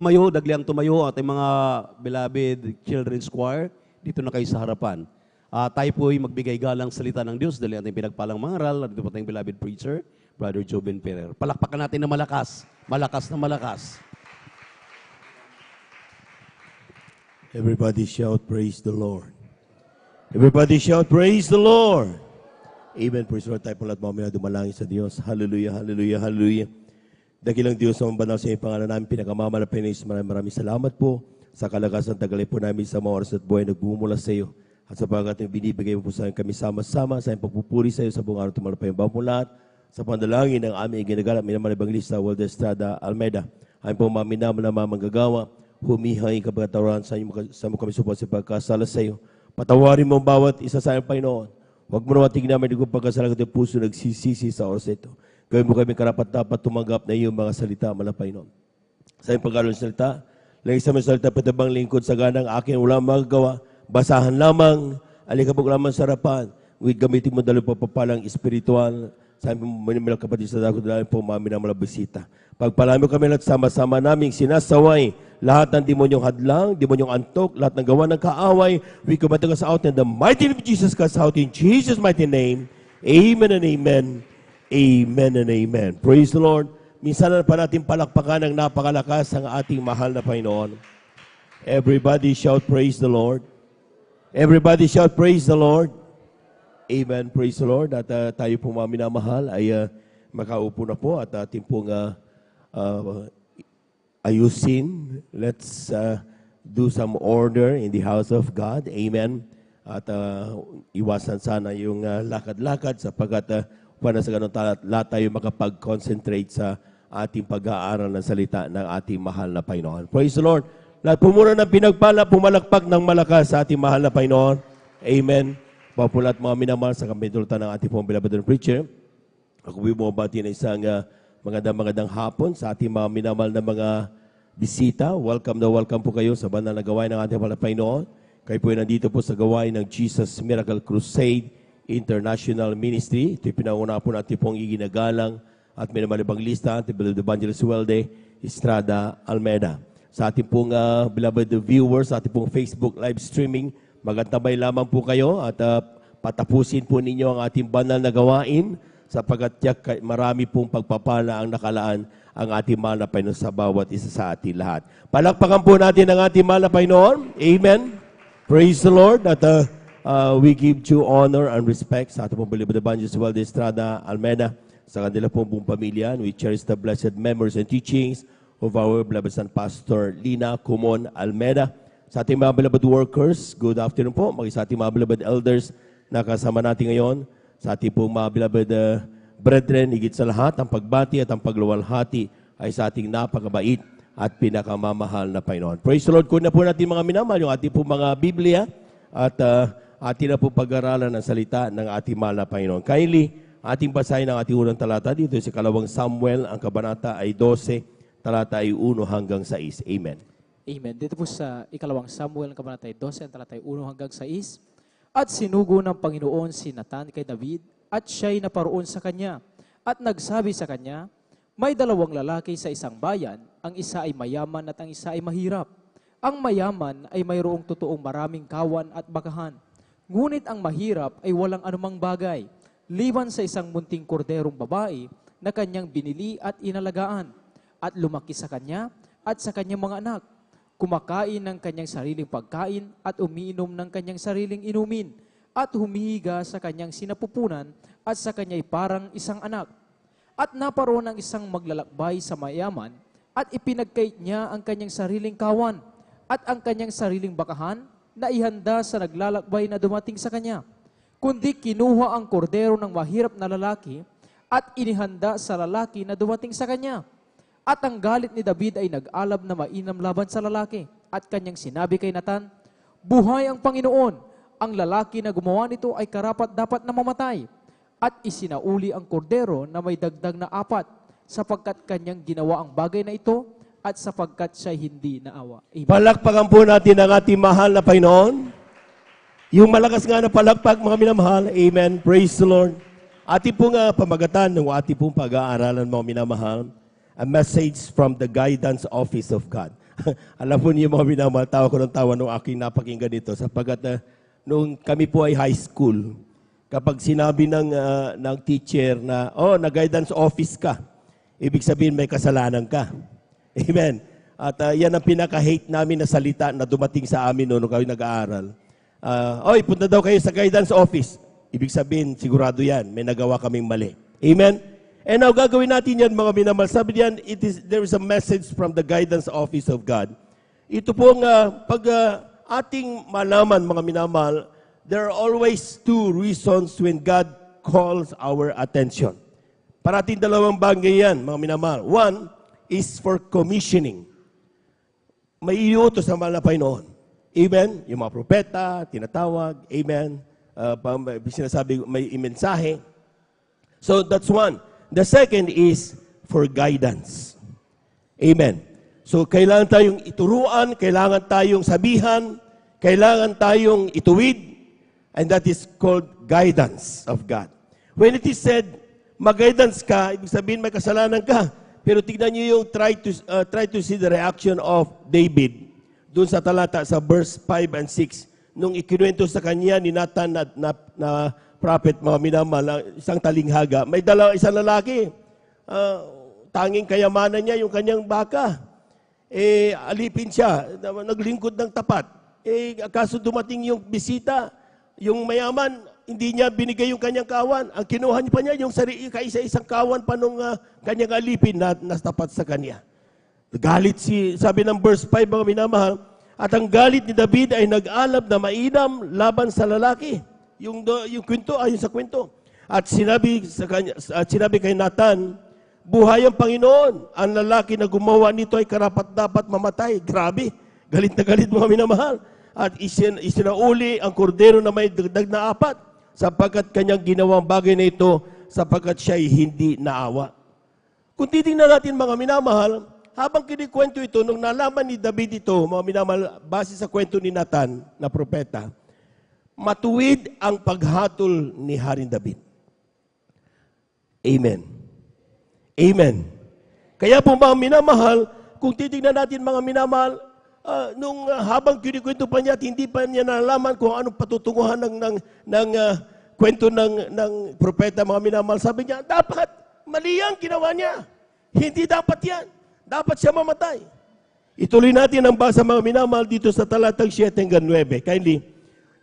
tumayo, dagliang tumayo, ating mga beloved children's choir, dito na kayo sa harapan. Tayo po ay magbigay galang salita ng Diyos dahil ating pinagpalang mangaral, at dito po tayong beloved preacher, Brother Joben Ferrer. Palakpakan natin na malakas, malakas na malakas. Everybody shout, praise the Lord. Everybody shout, praise the Lord. Amen. Praise the Lord. Tayo po lahat mamaya dumalangin sa Diyos. Hallelujah, hallelujah, hallelujah. Dakilang Diyos ang banal sa iyong pangalan namin, pinakamamalapin na Diyos. Maraming salamat po sa kalagasan tagalay po namin sa mga oras at buhay nagbumula sa iyo. At sa pagkat binibigay mo po sa akin kami sama-sama, sa iyong pagpupuri sa iyo sa buong araw tumalapay ang bawang lahat. Sa panalangin ng aming ginagalang, minaman Evangelista Walter Estrada Almeida. Ayon po maminaman na mga manggagawa, humihay kapagkatawaran sa mo kami supot sa pagkasala sa iyo. Patawarin mo ang bawat isa sa iyong Panginoon. Huwag mo naman tignan namin kung pagkasala ng puso nagsisisi sa oras ito. Gawin mo kami karapat-dapat tumanggap na iyong mga salita, mga Panginoon. Sa iyong pagkalong salita, lagi sa mga salita, patabang lingkod sa ganang akin, walang magagawa. Basahan lamang, alikabog lamang sa harapan. Ngunit gamitin mo dalo papapalang espiritual. Sa aming manimalang kapatid sa dagot, dahil po mami na malabisita. Pagpalami kami lahat sama-sama naming sinasaway lahat ng demonyong hadlang, demonyong antok, lahat ng gawa ng kaaway. We commit us out in the mighty name of Jesus Christ, out in Jesus' mighty name. Amen and amen. Amen and amen. Praise the Lord. Minsan na pa natin palakpakan ng napakalakas ang ating mahal na Panginoon. Everybody shout, praise the Lord. Everybody shout, praise the Lord. Amen. Praise the Lord. At tayo po mga minamahal ay makaupo na po at ating pong ayusin. Let's do some order in the house of God. Amen. At iwasan sana yung lakad-lakad sapagkat para sa ganun lahat tayo makapag-concentrate sa ating pag-aaral ng salita ng ating mahal na Panginoon. Praise the Lord. Lahat po muna ng pinagpala, pumalakpak ng malakas sa ating mahal na Panginoon. Amen. Papulat mga minamahal sa kamitulutan ng ating pong beloved preacher. Ako po bumabati na isang magandang hapon sa ating mga minamahal na mga bisita. Welcome na welcome po kayo sa banal na gawain ng ating mahal na Panginoon. Kayo po ay nandito po sa gawain ng Jesus Miracle Crusade International Ministry. Ito yung pinanguna po natin pong iginagalang at minamalibang lista, ating beloved Evangelist Walter Estrada Almeida. Sa ating pong beloved viewers, sa ating pong Facebook live streaming, magantabay lamang po kayo at patapusin po ninyo ang ating banal na gawain sapagkat marami pong pagpapala ang nakalaan ang ating mahal na Panginoon sa bawat isa sa ating lahat. Palakpakan po natin ang ating mahal na Panginoon. Amen. Praise the Lord. At we give due honor and respect sa ating pong beloved Evangelist Walter Estrada Almeida, sa kanila pong buong pamilya. We cherish the blessed memories and teachings of our beloved son Pastor Lina Kumon Almeida. Sa ating mga beloved workers, good afternoon po. Sa ating mga beloved elders na kasama natin ngayon. Sa ating pong mga beloved brethren, higit sa lahat, ang pagbati at ang pagluwalhati ay sa ating napakabait at pinakamamahal na Panginoon. Praise the Lord. Kung na po natin mga minamahal, yung ating pong mga Biblia at ating na po pag-aralan ng salita ng ating mahal na Panginoon. Kindly, ating basahin ang ating unang talata dito sa Ikalawang Samuel. Ang kabanata ay 12, talata ay 1 hanggang 6. Amen. Amen. Dito po sa Ikalawang Samuel, ang kabanata ay 12, ang talata ay 1 hanggang 6. At sinugo ng Panginoon si Nathan kay David, at siya'y naparoon sa kanya. At nagsabi sa kanya, may dalawang lalaki sa isang bayan, ang isa ay mayaman at ang isa ay mahirap. Ang mayaman ay mayroong totoong maraming kawan at bakahan. Ngunit ang mahirap ay walang anumang bagay, liban sa isang munting korderong babae na kanyang binili at inalagaan, at lumaki sa kanya at sa kanyang mga anak. Kumakain ng kanyang sariling pagkain at umiinom ng kanyang sariling inumin at humihiga sa kanyang sinapupunan at sa kanya'y parang isang anak. At naparoon ng isang maglalakbay sa mayaman at ipinagkait niya ang kanyang sariling kawan at ang kanyang sariling bakahan na ihanda sa naglalakbay na dumating sa kanya. Kundi kinuha ang kordero ng mahirap na lalaki at inihanda sa lalaki na dumating sa kanya. At ang galit ni David ay nag-alab na mainam laban sa lalaki. At kanyang sinabi kay Nathan, buhay ang Panginoon, ang lalaki na gumawa nito ay karapat-dapat na mamatay. At isinauli ang kordero na may dagdag na 4, sapagkat kanyang ginawa ang bagay na ito, at sapagkat siya hindi naawa. Amen. Palakpakan po natin ang ating mahal na Panginoon. Yung malakas nga na palakpak, mga minamahal. Amen. Praise the Lord. Ating pong pamagatan ng ating pong pag-aaralan, mga minamahal. A message from the guidance office of God. Alam po niyo mga minamahal, tawa ko ng tawa nung aking napakinggan ito sapagkat nung kami po ay high school, kapag sinabi ng teacher na, na-guidance office ka, ibig sabihin may kasalanan ka. Amen. At yan ang pinaka-hate namin na salita na dumating sa amin noon nung kami nag-aaral. Oy, punta daw kayo sa guidance office. Ibig sabihin, sigurado yan, may nagawa kaming mali. Amen? And now, gagawin natin yan, mga minamahal. Sabi diyan, there is a message from the guidance office of God. Ito pong, pag ating malaman, mga minamahal, there are always two reasons when God calls our attention. Parating dalawang bagay yan, mga minamahal. One is for commissioning. May iutos sa mahal na Panginoon. Amen? Yung mga propeta, tinatawag. Amen? Sinasabi, may mensahe. So, that's one. The second is for guidance. Amen. So, kailangan tayong ituruan, kailangan tayong sabihan, kailangan tayong ituwid, and that is called guidance of God. When it is said, mag-guidance ka, ibig sabihin may kasalanan ka, pero tignan niyo yung try to see the reaction of David doon sa talata, sa verse 5 and 6, nung ikinuwento sa kanya ni Nathan na prophet, mga minamahal, isang talinghaga, may isang lalaki. Tanging kayamanan niya yung kanyang baka. Alipin siya, naglingkod ng tapat. Kaso dumating yung bisita, yung mayaman, hindi niya binigay yung kanyang kawan. Ang kinuha niya pa niya, yung kaisa-isang kawan pa nung kanyang alipin na tapat sa kanya. Galit sabi ng verse 5, mga minamahal, at ang galit ni David ay nag-alab na mainam laban sa lalaki. Yung kwento, ayon sa kwento. At sinabi kay Nathan, buhay ang Panginoon. Ang lalaki na gumawa nito ay karapat-dapat mamatay. Grabe. Galit na galit, mga minamahal. At isinauli ang kordero na may dagdag na 4 sapagkat kanyang ginawang bagay na ito sapagkat siya ay hindi naawa. Kung titingnan natin, mga minamahal, habang kinikwento ito, nung nalaman ni David ito, mga minamahal, base sa kwento ni Nathan na propeta, matuwid ang paghatol ni Haring David. Amen. Amen. Kaya po, mga minamahal, kung titignan natin, mga minamahal, nung habang kinikwento pa niya at hindi pa niya nalaman kung anong patutunguhan ng kwento ng propeta, mga minamahal, sabi niya, dapat mali ang ginawa niya. Hindi dapat yan. Dapat siya mamatay. Ituloy natin ang basa, mga minamahal, dito sa talatang 7 hanggang 9. Kindly.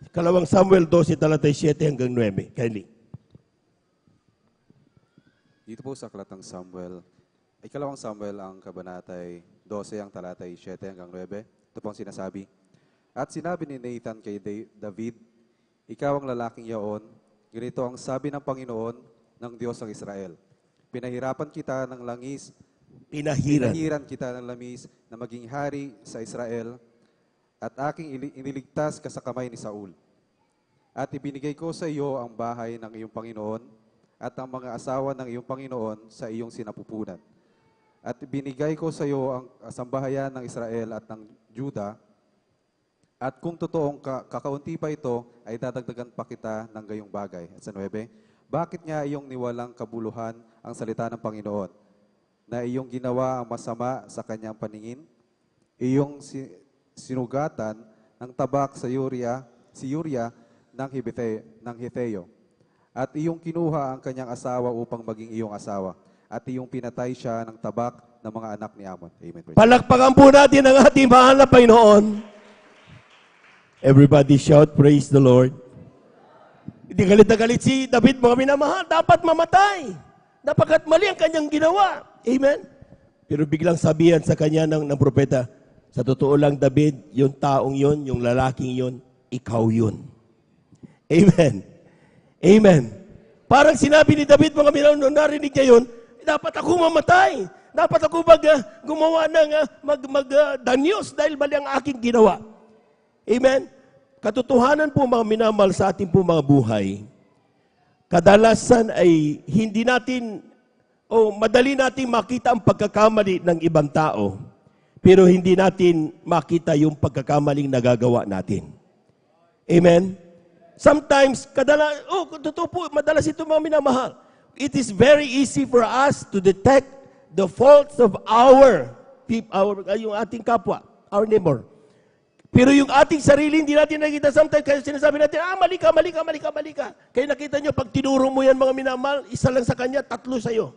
Kalawang Samuel 12, talatay 7 hanggang 9. Kindly. Dito po sa Kalatang Samuel, Ikalawang Samuel ang kabanatay 12, ang talatay 7 hanggang 9. Ito po ang sinasabi. At sinabi ni Nathan kay David, ikaw ang lalaking yaon, ganito ang sabi ng Panginoon ng Diyos ng Israel. Pinahiran kita ng langis na maging hari sa Israel, at aking iniligtas ka sa kamay ni Saul. At ibinigay ko sa iyo ang bahay ng iyong Panginoon at ang mga asawa ng iyong Panginoon sa iyong sinapupunan. At ibinigay ko sa iyo ang sambahayan ng Israel at ng Juda. At kung totoong kakaunti pa ito, ay dadagdagan pa kita ng gayong bagay. At sa 9, bakit niya iyong niwalang kabuluhan ang salita ng Panginoon, na iyong ginawa ang masama sa kanyang paningin? Iyong sinugatan ng tabak si Uriah ng Hetheo. At iyong kinuha ang kanyang asawa upang maging iyong asawa. At iyong pinatay siya ng tabak ng mga anak ni Ammon. Amen. Palakpakan po natin ang ating mahal na Panginoon. Everybody shout, praise the Lord. Hindi galit na galit si David, mga minamahal. Dapat mamatay. Dapat mali ang kanyang ginawa. Amen. Pero biglang sabihan sa kanya ng propeta, sa totoo lang, David, yung taong yun, yung lalaking yun, ikaw yun. Amen. Amen. Parang sinabi ni David, mga minamahal, nung narinig niya yun, dapat ako mamatay. Dapat ako gumawa ng danyos dahil mali ang aking ginawa. Amen. Katotohanan po, mga minamahal, sa ating po mga buhay, kadalasan ay hindi natin madali nating makita ang pagkakamali ng ibang tao, pero hindi natin makita yung pagkakamaling nagagawa natin. Amen? Sometimes, totoo po, madalas ito, mga minamahal. It is very easy for us to detect the faults of our yung ating kapwa, our neighbor. Pero yung ating sarili, hindi natin nakikita sometimes, kaya sinasabi natin, mali ka. Kaya nakita nyo, pag tinuro mo yan mga minamahal, isa lang sa kanya, 3 sa'yo.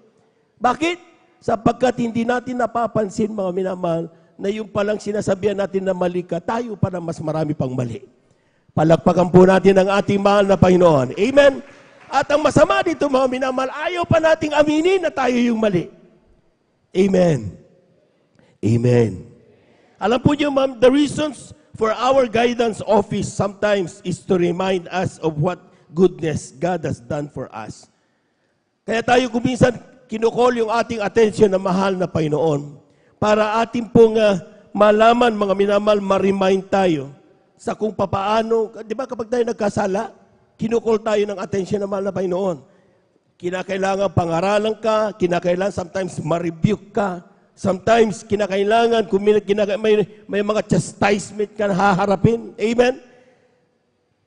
Bakit? Sapagkat hindi natin napapansin mga minamahal, na yung palang sinasabihan natin na mali ka, tayo pa na mas marami pang mali. Palakpakan po natin ang ating mahal na Panginoon. Amen? At ang masama dito mga minamahal, ayaw pa nating aminin na tayo yung mali. Amen. Amen. Alam po niyo ma'am, the reasons for our guidance office sometimes is to remind us of what goodness God has done for us. Kaya tayo kuminsan kinukol yung ating attention na mahal na Panginoon para ating pong malaman mga minamahal, ma-remind tayo sa kung papaano, di ba kapag tayo nagkasala, kinukol tayo ng attention na mahal na Panginoon. Kinakailangan pangaralan ka, kinakailangan sometimes ma-rebuke ka, sometimes kinakailangan kung may mga chastisement ka na haharapin. Amen?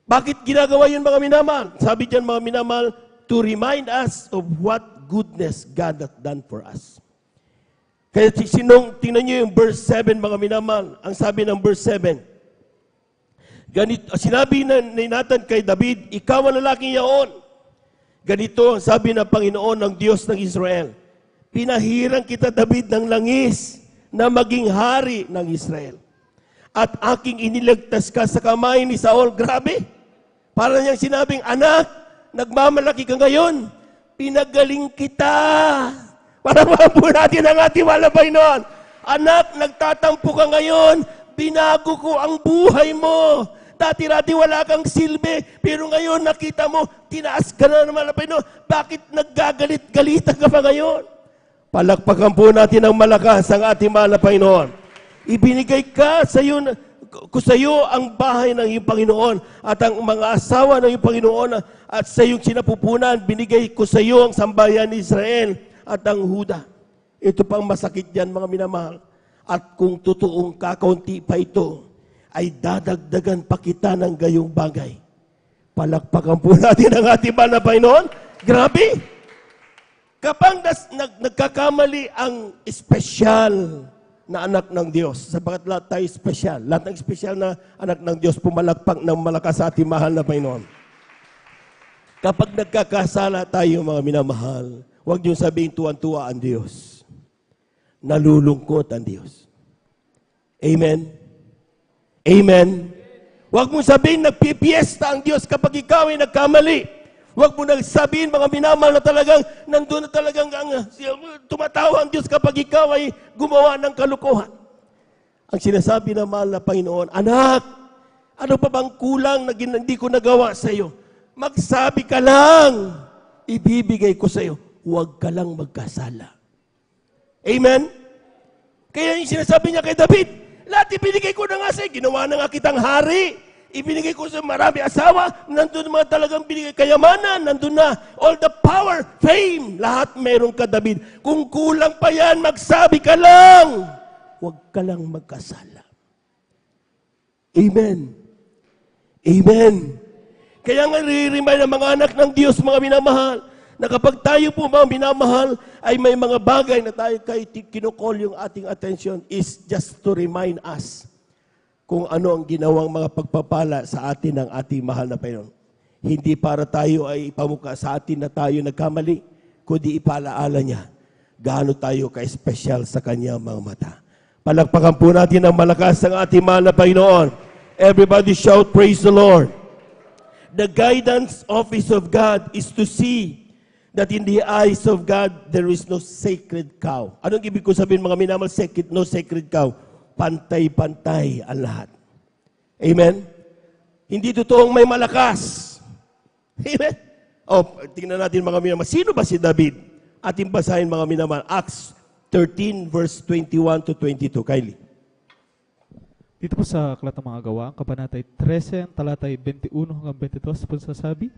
Bakit ginagawa yun mga minamahal? Sabi dyan mga minamahal, to remind us of what goodness God has done for us. Kaya tingnan nyo yung verse 7 mga minamahal. Ang sabi ng verse 7, ganito, sinabi ni Nathan kay David, ikaw ang lalaking yaon. Ganito ang sabi ng Panginoon ng Diyos ng Israel. Pinahirang kita, David, ng langis na maging hari ng Israel. At aking iniligtas ka sa kamay ni Saul. Grabe! Para niyang sinabing, anak, nagmamalaki ka ngayon. Pinagaling kita. Para po natin ang ating malabay noon. Anak, nagtatampo ka ngayon. Binago ko ang buhay mo. Dati-dati wala kang silbi, pero ngayon nakita mo, tinaas ka na naman. Bakit naggagalit-galitan ka pa ngayon? Palakpakan po natin ang malakas ang ating mahal na Panginoon. Ibinigay ka sa iyo, ang bahay ng iyong Panginoon at ang mga asawa ng iyong Panginoon at sa iyong sinapupunan, binigay ko sa iyo ang sambayan ni Israel at ang Huda. Ito pang masakit yan mga minamahal. At kung totoong kakaunti pa ito, ay dadagdagan pa kita ng gayong bagay. Palakpakan po natin ang ating mahal na Panginoon. Grabe! Kapag nagkakamali ang espesyal na anak ng Diyos, sapagat lahat tayo espesyal, lahat ng espesyal na anak ng Diyos, pumalakpak ng malakas sa ating mahal na Panginoon. Kapag nagkakasala tayo mga minamahal, huwag niyo sabihin tuwan-tuwa ang Diyos. Nalulungkot ang Diyos. Amen? Amen? Huwag mong sabihin nagpipiesta ang Diyos kapag ikaw ay nagkamali. Huwag mo nagsabihin mga minamahal na talagang nandun na talagang tumatawa ang Diyos kapag ikaw ay gumawa ng kalukuhan. Ang sinasabi ng mahal na Panginoon, anak, ano pa bang kulang na hindi ko nagawa sa iyo? Magsabi ka lang, ibibigay ko sa iyo. Huwag ka lang magkasala. Amen? Kaya yung sinasabi niya kay David, lahat ibinigay ko na nga sa iyo, ginawa na nga kitang hari. Ibinigay ko sa marami asawa, nandun mga talagang binigay kayamanan, nandun na all the power, fame, lahat meron ka, David. Kung kulang pa yan, magsabi ka lang. Huwag ka lang magkasala. Amen. Amen. Kaya nga ririmind ng mga anak ng Diyos, mga minamahal, na kapag tayo po mga minamahal, ay may mga bagay na tayo kay kinukol yung ating attention is just to remind us kung ano ang ginawang mga pagpapala sa atin ng ating mahal na Panginoon. Hindi para tayo ay ipamuka sa atin na tayo nagkamali, kundi ipalaala niya gaano tayo ka-espesyal sa kanyang mga mata. Palakpakan po natin ang malakas ng ating mahal na Panginoon. Everybody shout, praise the Lord. The guidance office of God is to see that in the eyes of God, there is no sacred cow. Anong ibig ko sabihin mga minamahal? No sacred cow. Pantay-pantay ang lahat. Amen? Hindi totoong may malakas. Amen? Tingnan natin mga minamahal. Sino ba si David? Ating basahin mga minamahal. Acts 13 verse 21 to 22. Kylie. Dito po sa Aklat ng Mga Gawa, Kabanatay 13, talatay 21 hanggang 22 po sasabi,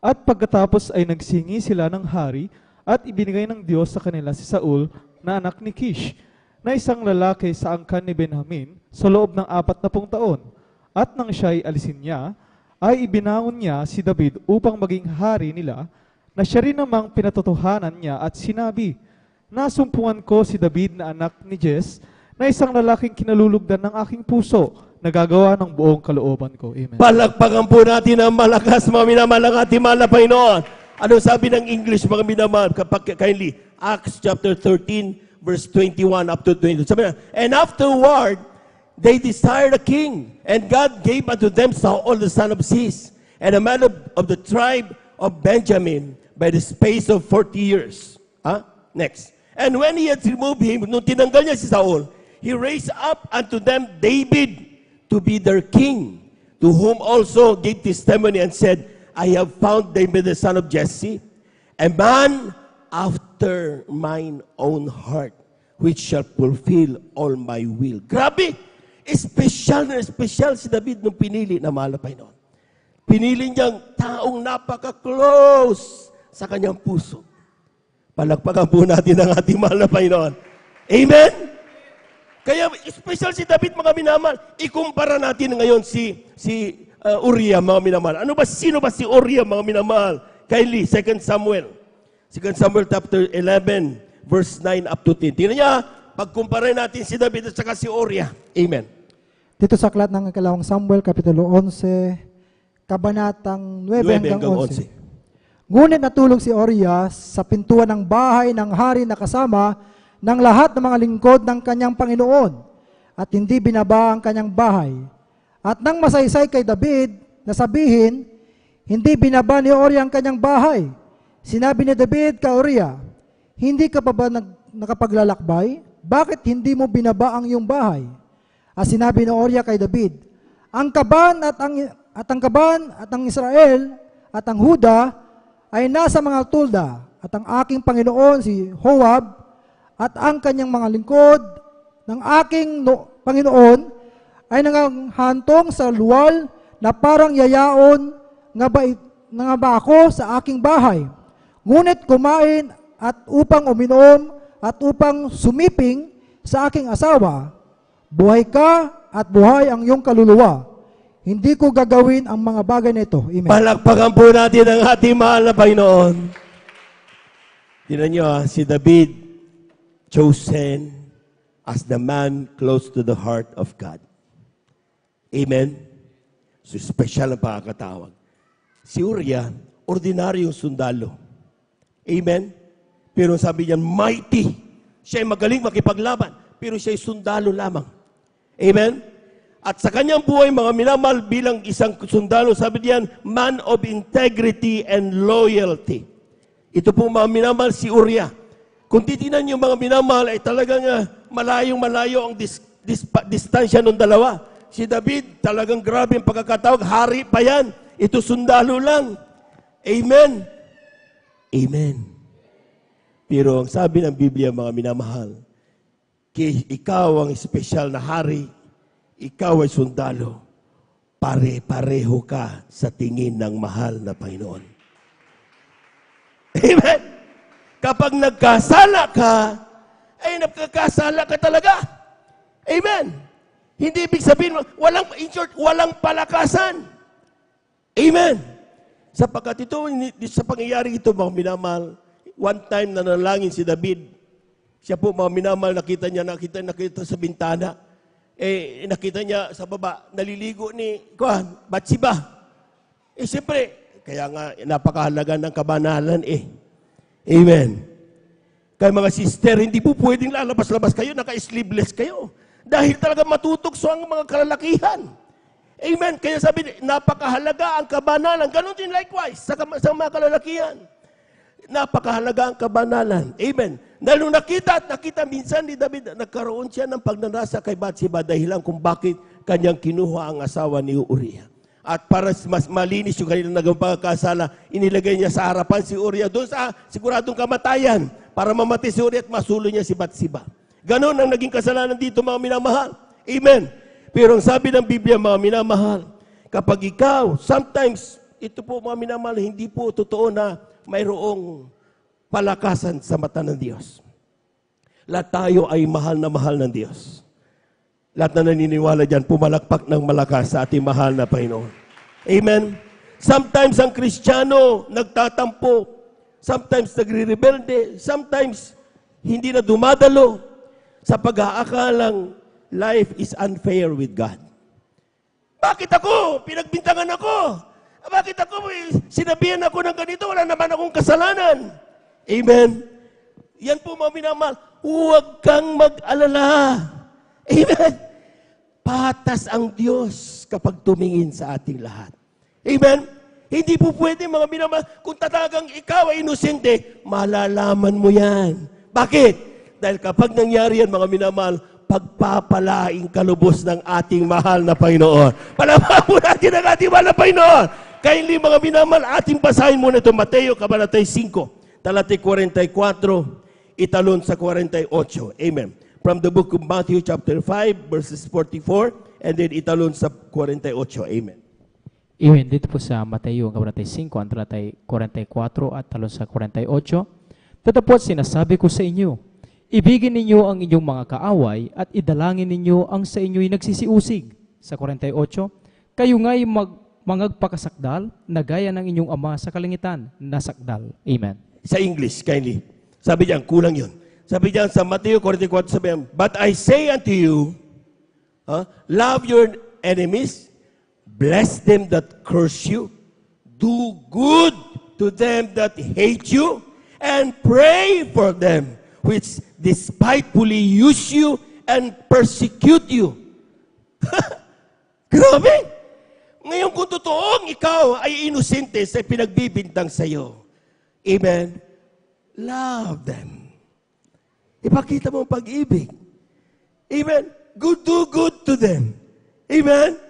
at pagkatapos ay nagsingi sila ng hari at ibinigay ng Diyos sa kanila si Saul na anak ni Kish, na isang lalaki sa angkan ni Benjamin sa loob ng 40 taon. At nang siya'y alisin niya, ay ibinaon niya si David upang maging hari nila, na siya rin namang pinatotohanan niya at sinabi, nasumpungan ko si David na anak ni Jesse na isang lalaking kinalulugdan ng aking puso, nagagawa ng buong kalooban ko. Amen. Palakpakan po natin ang malakas, mga minamahal ng ating mahal na Panginoon. Ano sabi ng English, mga minamahal? Kindly, Acts chapter 13, verse 21 up to 22. Sabi na, and afterward, they desired a king, and God gave unto them Saul the son of Cis, and a man of the tribe of Benjamin, by the space of 40 years. Next. And when he had removed him, nung tinanggal niya si Saul, he raised up unto them David to be their king, to whom also gave testimony and said, I have found David the son of Jesse, a man after mine own heart, which shall fulfill all my will. Grabe! Espesyal na espesyal si David nung pinili na mahal na Panginoon. Pinili niyang taong napaka-close sa kanyang puso. Palakpakan po natin ang ating mahal na Panginoon. Amen? Kaya special si David, mga minamahal. Ikumpara natin ngayon si Uriah, mga minamahal. Sino ba si Uriah, mga minamahal? Kindly, 2 Samuel. 2 Samuel chapter 11, verse 9 up to 10. Tingnan niya, pagkumpara natin si David at saka si Uriah. Amen. Dito sa aklat ng ikalawang Samuel, Kapitulo 11, Kabanatang 9 hanggang 11. Ngunit natulog si Uriah sa pintuan ng bahay ng hari na kasama ng lahat ng mga lingkod ng kanyang Panginoon at hindi binaba ang kanyang bahay. At nang masaysay kay David na sabihin, hindi binaba ni Uriah ang kanyang bahay. Sinabi ni David kay Uriah, hindi ka pa ba nakapaglalakbay? Bakit hindi mo binaba ang iyong bahay? At sinabi ni Uriah kay David, ang kaban at ang Israel at ang Huda ay nasa mga tulda, at ang aking Panginoon si Joab at ang kanyang mga lingkod ng aking Panginoon ay nanghantong sa luwal na parang yayaon nga ba ako sa aking bahay. Ngunit kumain at upang uminom at upang sumiping sa aking asawa, buhay ka at buhay ang iyong kaluluwa. Hindi ko gagawin ang mga bagay na ito. Amen. Palakpakan po natin ang ating mahal na Panginoon. Tingnan niyo, si David, chosen as the man close to the heart of God. Amen? So, special ang pagkakatawag. Si Uriah, ordinaryong sundalo. Amen? Pero sabi niyan, mighty. Siya ay magaling makipaglaban, pero siya ay sundalo lamang. Amen? At sa kanyang buhay, mga minamahal, bilang isang sundalo, sabi diyan, man of integrity and loyalty. Ito po, mga minamahal, si Uriah. Kung titinan niyo, mga minamahal, ay talagang malayong-malayo ang distansya ng dalawa. Si David, talagang grabe ang pagkakatawag, hari pa yan. Ito sundalo lang. Amen. Amen. Pero ang sabi ng Biblia, mga minamahal, ikaw ang espesyal na hari, ikaw ay sundalo, pare-pareho ka sa tingin ng mahal na Panginoon. Amen? Kapag nagkasala ka, ay nagkakasala ka talaga. Amen? Hindi ibig sabihin, in short, walang palakasan. Amen? Sapagkat ito, sa pangyayari ito, mga minamahal, one time na nanalangin si David, siya po, mga minamahal, nakita sa bintana, nakita niya sa baba, naliligo ni Bathsheba. Siyempre, kaya nga, napakahalaga ng kabanalan Amen. Kaya mga sister, hindi po pwedeng lalabas-labas kayo, naka-sleeveless kayo. Dahil talaga matutokso ang mga kalalakihan. Amen. Kaya sabi, napakahalaga ang kabanalan. Ganon din likewise sa mga kalalakihan. Napakahalaga ang kabanalan. Amen. Dahil nung nakita minsan ni David, nagkaroon siya ng pagnanasa kay Bathsheba dahilan kung bakit kanyang kinuha ang asawa ni Uriah. At para mas malinis yung kanilang nagawang pagkakasala, inilagay niya sa harapan si Uriah doon sa siguradong kamatayan para mamatay si Uriah at masulo niya si Bathsheba. Ganon ang naging kasalanan dito, mga minamahal. Amen. Pero ang sabi ng Biblia, mga minamahal, kapag ikaw, sometimes, ito po mga minamahal, hindi po totoo na mayroong palakasan sa mata ng Diyos. Lahat tayo ay mahal ng Diyos. Lahat na naniniwala dyan, pumalakpak ng malakas sa ating mahal na Panginoon. Amen? Sometimes ang Kristiyano nagtatampo. Sometimes nagre-rebelde. Sometimes hindi na dumadalo. sa pag-aakalang life is unfair with God. Bakit ako? Pinagbintangan ako. Bakit ako? Sinabihan ako ng ganito, wala naman akong kasalanan. Amen. Yan po mga minamahal, huwag kang mag-alala. Amen. Patas ang Diyos kapag tumingin sa ating lahat. Amen. Hindi po pwede mga minamahal, kung talagang ikaw ay inosente, malalaman mo yan. Bakit? Dahil kapag nangyari yan mga minamahal, pagpapalaing kalubos ng ating mahal na Panginoon. Palamahan po natin ang ating mahal na Panginoon. Kindly mga minamahal, ating basahin muna ito, Mateo, Kabanata 5, talatay 44, italon sa 48. Amen. From the book of Matthew chapter 5, verses 44, and then italon sa 48. Amen. Iyon, dito po sa Mateo, Kabanata 5, ang talatay 44 at talon sa 48. Tatapos sinasabi ko sa inyo, ibigin ninyo ang inyong mga kaaway at idalangin ninyo ang sa inyo'y nagsisiusig. Sa 48, kayo nga'y mangagpakasakdal na gaya ng inyong ama sa kalangitan na sakdal. Amen. Sa English, kindly. Sabi diyan, kulang yun. Sabi diyan sa Mateo 44, sabi diyan, but I say unto you, love your enemies, bless them that curse you, do good to them that hate you, and pray for them which despitefully use you and persecute you. Grabe! Ngayon kung totoong ikaw ay inosente sa pinagbibintang sa iyo, amen, love them. Ipakita mo ang pag-ibig. Amen. Do good to them. Amen.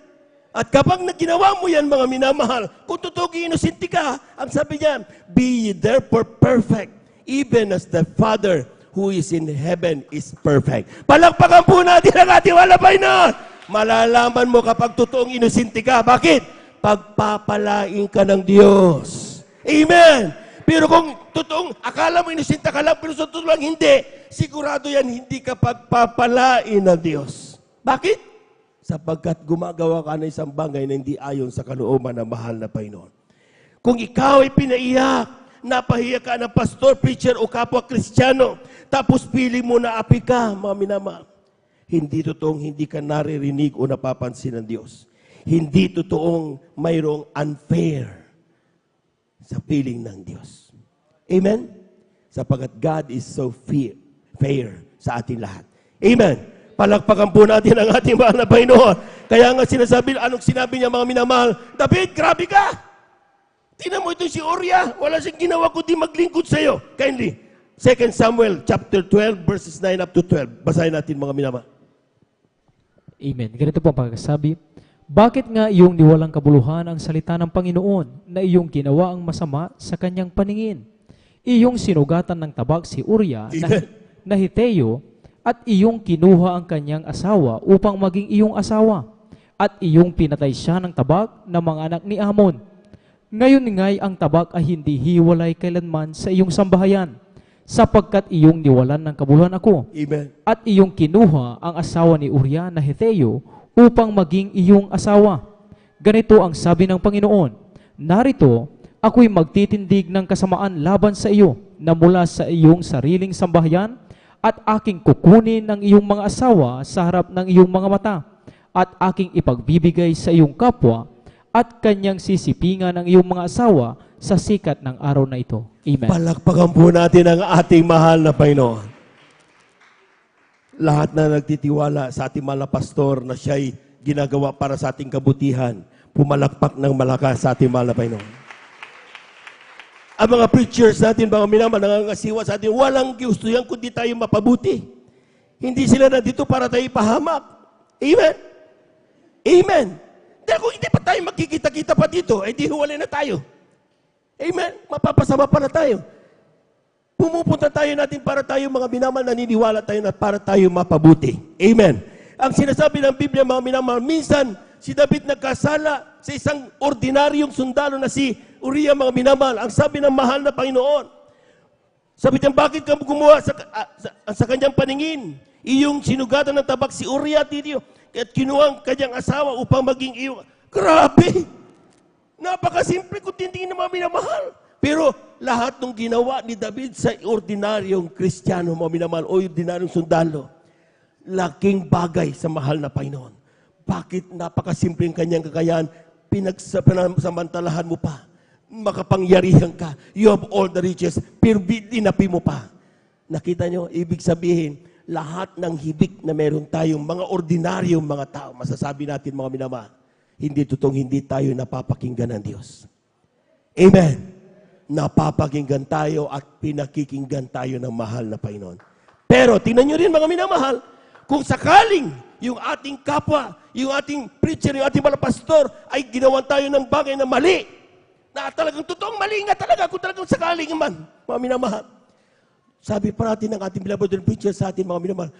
At kapag naginawa mo yan, mga minamahal, kung totoong inosente ka, ang sabi niya, be ye therefore perfect, even as the Father who is in heaven is perfect. Palakpakan po natin ang ating walabay na. Malalaman mo kapag totoong inosente ka. Bakit? Pagpapalain ka ng Diyos. Amen. Pero kung totoong, akala mo inosente ka lang, pero sa totoo lang hindi, sigurado yan, hindi ka pagpapalain ng Diyos. Bakit? Sapagkat gumagawa ka ng isang bagay na hindi ayon sa kalooban ng mahal na Panginoon. Kung ikaw ay pinaiyak, napahiya ka ng pastor, preacher o kapwa Kristiyano, tapos pili mo na api ka, mga minamahal, hindi totoong hindi ka naririnig o napapansin ng Diyos. Hindi totoong mayroong unfair sa piling ng Diyos. Amen? Sapagkat God is so fair sa ating lahat. Amen? Palakpakan po natin ang ating mahal na Panginoon. Kaya nga sinasabi, anong sinabi niya mga minamahal? David, grabe ka! Tingnan mo ito si Uriah, wala siyang ginawa kundi maglingkod sa iyo. Kindly, 2 Samuel chapter 12 verses 9 up to 12. Basahin natin mga minamahal. Amen. Ganito po ang pagkasabi, bakit nga iyong niwalang kabuluhan ang salita ng Panginoon na iyong ginawa ang masama sa kanyang paningin? Iyong sinugatan ng tabak si Uriah na Hiteo at iyong kinuha ang kanyang asawa upang maging iyong asawa at iyong pinatay siya ng tabak na mga anak ni Amon. Ngayon nga'y ang tabak ay hindi hiwalay kailanman sa iyong sambahayan sapagkat iyong niwalan ng kabuluhan ako. Amen. At iyong kinuha ang asawa ni Uriah na Hiteo upang maging iyong asawa. Ganito ang sabi ng Panginoon, narito, ako'y magtitindig ng kasamaan laban sa iyo na mula sa iyong sariling sambahayan at aking kukunin ang iyong mga asawa sa harap ng iyong mga mata at aking ipagbibigay sa iyong kapwa at kanyang sisipingan ang iyong mga asawa sa sikat ng araw na ito. Amen. Palakpakan po natin ang ating mahal na Panginoon. Lahat na nagtitiwala sa ating mahal na pastor na siya'y ginagawa para sa ating kabutihan, pumalakpak ng malakas sa ating mahal na Panginoon. Ang mga preachers natin, mga minamahal, nangangasiwa sa atin, walang gusto yan kundi tayo mapabuti. Hindi sila nandito para tayo ipahamak. Amen? Amen? Dahil kung hindi pa tayo magkikita-kita pa dito, eh di huwalay na tayo. Amen? Mapapasama pa na tayo. Pumupunta tayo natin para tayo mga minamahal, naniniwala tayo na para tayo mapabuti. Amen. Ang sinasabi ng Biblia mga minamahal, minsan si David nagkasala sa isang ordinaryong sundalo na si Uriah mga minamahal. Ang sabi ng mahal na Panginoon, sabi niya, bakit ka gumawa sa kanyang paningin? Iyong sinugatan ng tabak si Uriah dito at kinuha ang kanyang asawa upang maging iyong. Grabe! Napakasimple kung tintingin ng mga minamahal. Pero lahat ng ginawa ni David sa ordinaryong Kristiyano, mga minamahal, o ordinaryong sundalo, laking bagay sa mahal na Panginoon. Bakit napakasimpleng kanyang kakayahan, pinagsamantalahan mo pa, makapangyarihan ka, you have all the riches, pero dinapi mo pa. Nakita nyo, ibig sabihin, lahat ng hibik na meron tayong mga ordinaryong mga tao, masasabi natin mga minamahal, hindi totoong hindi tayo napapakinggan ng Diyos. Amen. Napapakinggan tayo at pinakikinggan tayo ng mahal na Panginoon. Pero tingnan nyo rin mga minamahal, kung sakaling yung ating kapwa, yung ating preacher, yung ating mga pastor ay ginawan tayo ng bagay na mali, na talagang totoong mali nga talaga kung talagang sakaling man, mga minamahal. Sabi pa natin ng ating beloved preacher sa ating mga minamahal,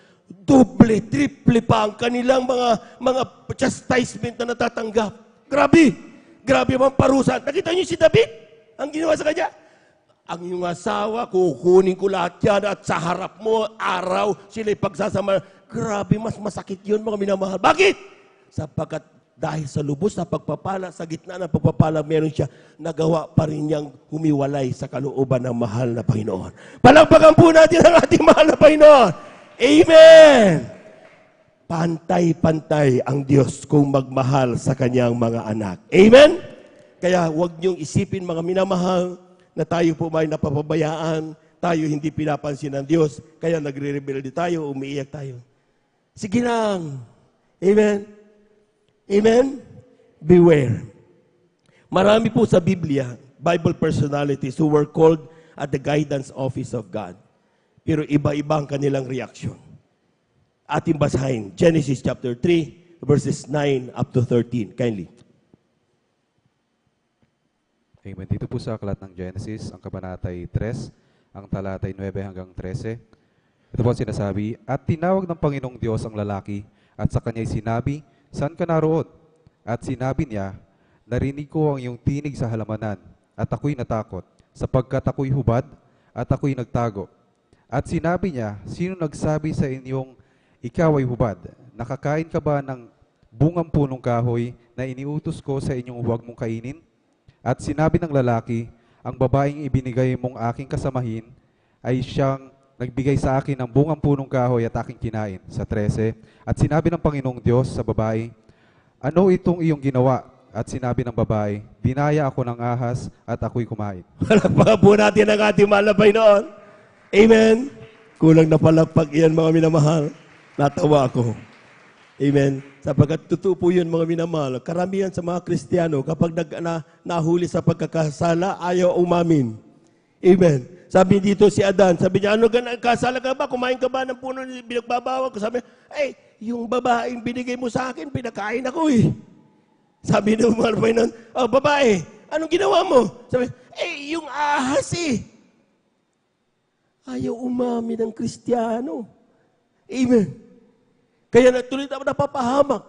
doble, triple pa ang kanilang mga chastisement na natatanggap. Grabe! Grabe ang parusa. Nakita niyo si David? Ang ginawa sa kanya? Ang iyong asawa, kukunin ko lahat yan at sa harap mo, araw, sila'y pagsasama. Grabe, mas masakit yun mga minamahal. Bakit? Sapagkat dahil sa lubos na pagpapala, sa gitna ng pagpapala, meron siya, nagawa pa rin niyang humiwalay sa kalooban ng mahal na Panginoon. Palakpakan po natin ang ating mahal na Panginoon. Amen! Pantay-pantay ang Diyos kung magmahal sa kanyang mga anak. Amen? Kaya huwag niyong isipin mga minamahal na tayo po may napapabayaan, tayo hindi pinapansin ng Diyos, kaya nagre-rebelde tayo, umiiyak tayo. Sige lang. Amen? Amen? Beware. Marami po sa Biblia, Bible personalities who were called at the guidance office of God. Pero iba-iba ang kanilang reaksyon. Ating basahin, Genesis chapter 3, verses 9 up to 13. Kindly. Amen. Dito po sa aklat ng Genesis, ang kabanatay 3, ang talatay 9 hanggang 13. Ito po ang sinasabi, at tinawag ng Panginoong Diyos ang lalaki, at sa kanya'y sinabi, saan ka naroon? At sinabi niya, narinig ko ang iyong tinig sa halamanan, at ako'y natakot, sapagkat ako'y hubad, at ako'y nagtago. At sinabi niya, sino nagsabi sa inyong ikaw ay hubad? Nakakain ka ba ng bungang punong kahoy na iniutos ko sa inyong huwag mong kainin? At sinabi ng lalaki, ang babaeng ibinigay mong aking kasamahin ay siyang nagbigay sa akin ng bungang punong kahoy at aking kinain. Sa 13, at sinabi ng Panginoong Diyos sa babae, ano itong iyong ginawa? At sinabi ng babae, dinaya ako ng ahas at ako'y kumain. Palakpakan po natin ang ating mahal na Panginoon. Amen. Kulang na palakpak iyan mga minamahal. Natawa ako. Amen. Sapagkat totoo po yun mga minamahal. Karamihan sa mga Kristiyano, kapag nahuli sa pagkakasala, ayaw umamin. Amen. Sabi dito si Adan, sabi niya, ano kasala ka ba? Kumain ka ba ng puno na binagbabawal ko? Sabi niya, yung babaeng binigay mo sa akin, pinakain ako eh. Sabi ng mga Panginoon, oh babae, anong ginawa mo? Sabi, yung ahas eh. Ayaw umamin ng Kristiyano. Amen. Kaya tuloy na napapahamak.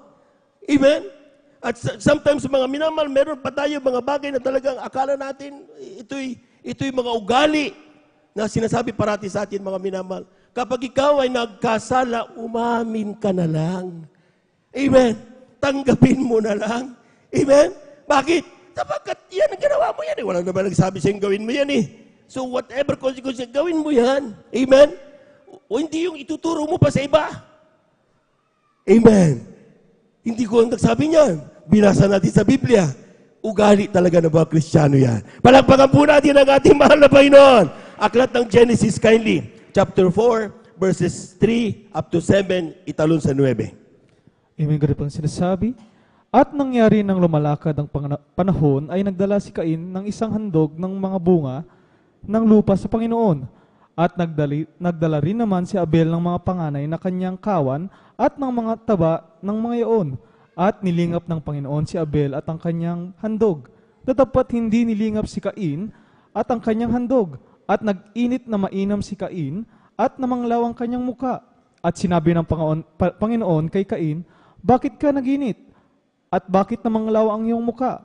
Amen? At sometimes mga minamahal, meron pa tayo mga bagay na talagang akala natin, ito'y mga ugali na sinasabi parati sa atin mga minamahal. Kapag ikaw ay nagkasala, umamin ka na lang. Amen? Tanggapin mo na lang. Amen? Bakit? Sapagkat yan ang ginawa mo yan. Walang naman nagsabi siyang gawin mo yan eh. So whatever consequence, gawin mo yan. Amen? O hindi yung ituturo mo pa sa iba. Amen. Hindi ko ang nagsabi niyan. Binasa natin sa Biblia. Ugali talaga ng mga Kristiyano yan. Palakpakan po natin ang ating mahal na Panginoon. Aklat ng Genesis, kindly. Chapter 4, verses 3 up to 7, italon sa 9. Amen. Ganito pang sinasabi. At nangyari nang lumalakad ang panahon ay nagdala si Cain ng isang handog ng mga bunga ng lupa sa Panginoon. At nagdala rin naman si Abel ng mga panganay na kanyang kawan at ng mga taba ng mga iyon. At nilingap ng Panginoon si Abel at ang kanyang handog. Tatapat hindi nilingap si Cain at ang kanyang handog. At nag-init na mainam si Cain at namanglaw ang kanyang muka. At sinabi ng Panginoon kay Cain, bakit ka naginit? At bakit namanglaw ang iyong muka?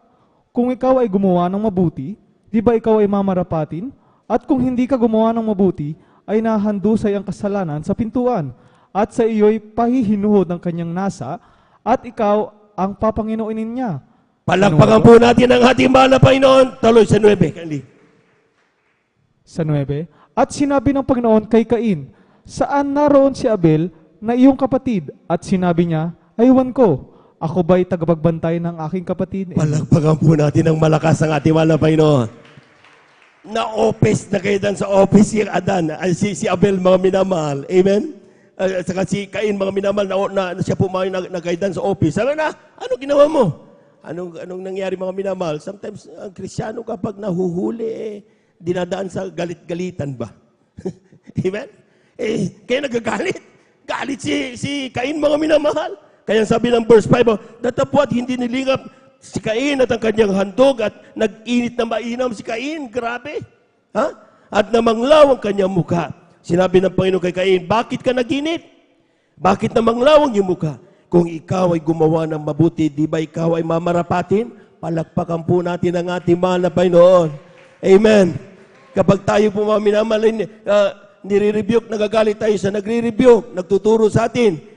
Kung ikaw ay gumawa ng mabuti, di ba ikaw ay mamarapatin? At kung hindi ka gumawa ng mabuti, ay nahandusay ang kasalanan sa pintuan. At sa iyo'y pahihinuhod ng kanyang nasa, at ikaw ang papanginoonin niya. Palakpakan po natin ang ating mahal na Panginoon. Taloy sa 9. Kali. Sa 9. At sinabi ng Panginoon kay Cain, saan naroon si Abel, na iyong kapatid. At sinabi niya, aywan ko, ako ba'y tagapagbantay ng aking kapatid? Palakpakan po natin ng malakas ang ating mahal na Panginoon. Na-office na kayo dan sa office si Adan, si Abel mga minamahal. Amen? At saka si Cain mga minamahal na siya po mga nagkaidan sa office. Ano na? Ano ginawa mo? Anong nangyari mga minamahal? Sometimes ang Kristiyano kapag nahuhuli, dinadaan sa galit-galitan ba? Amen? Kaya nagagalit. Galit si Cain mga minamahal. Kaya sabi ng verse 5, datapwat hindi nilingap si Cain at ang kanyang handog at nag-init na mainam si Cain. Grabe. Ha? At namanglaw ang kanyang mukha. Sinabi ng Panginoon kay Cain, bakit ka naginit? Bakit namanglaw ang iyong mukha? Kung ikaw ay gumawa ng mabuti, di ba ikaw ay mamarapatin? Palakpakan po natin ang ating mahal na Panginoon. Amen. Kapag tayo po mga minamahal, nire-rebuke, nagagalit tayo sa nagre-rebuke, nagtuturo sa atin.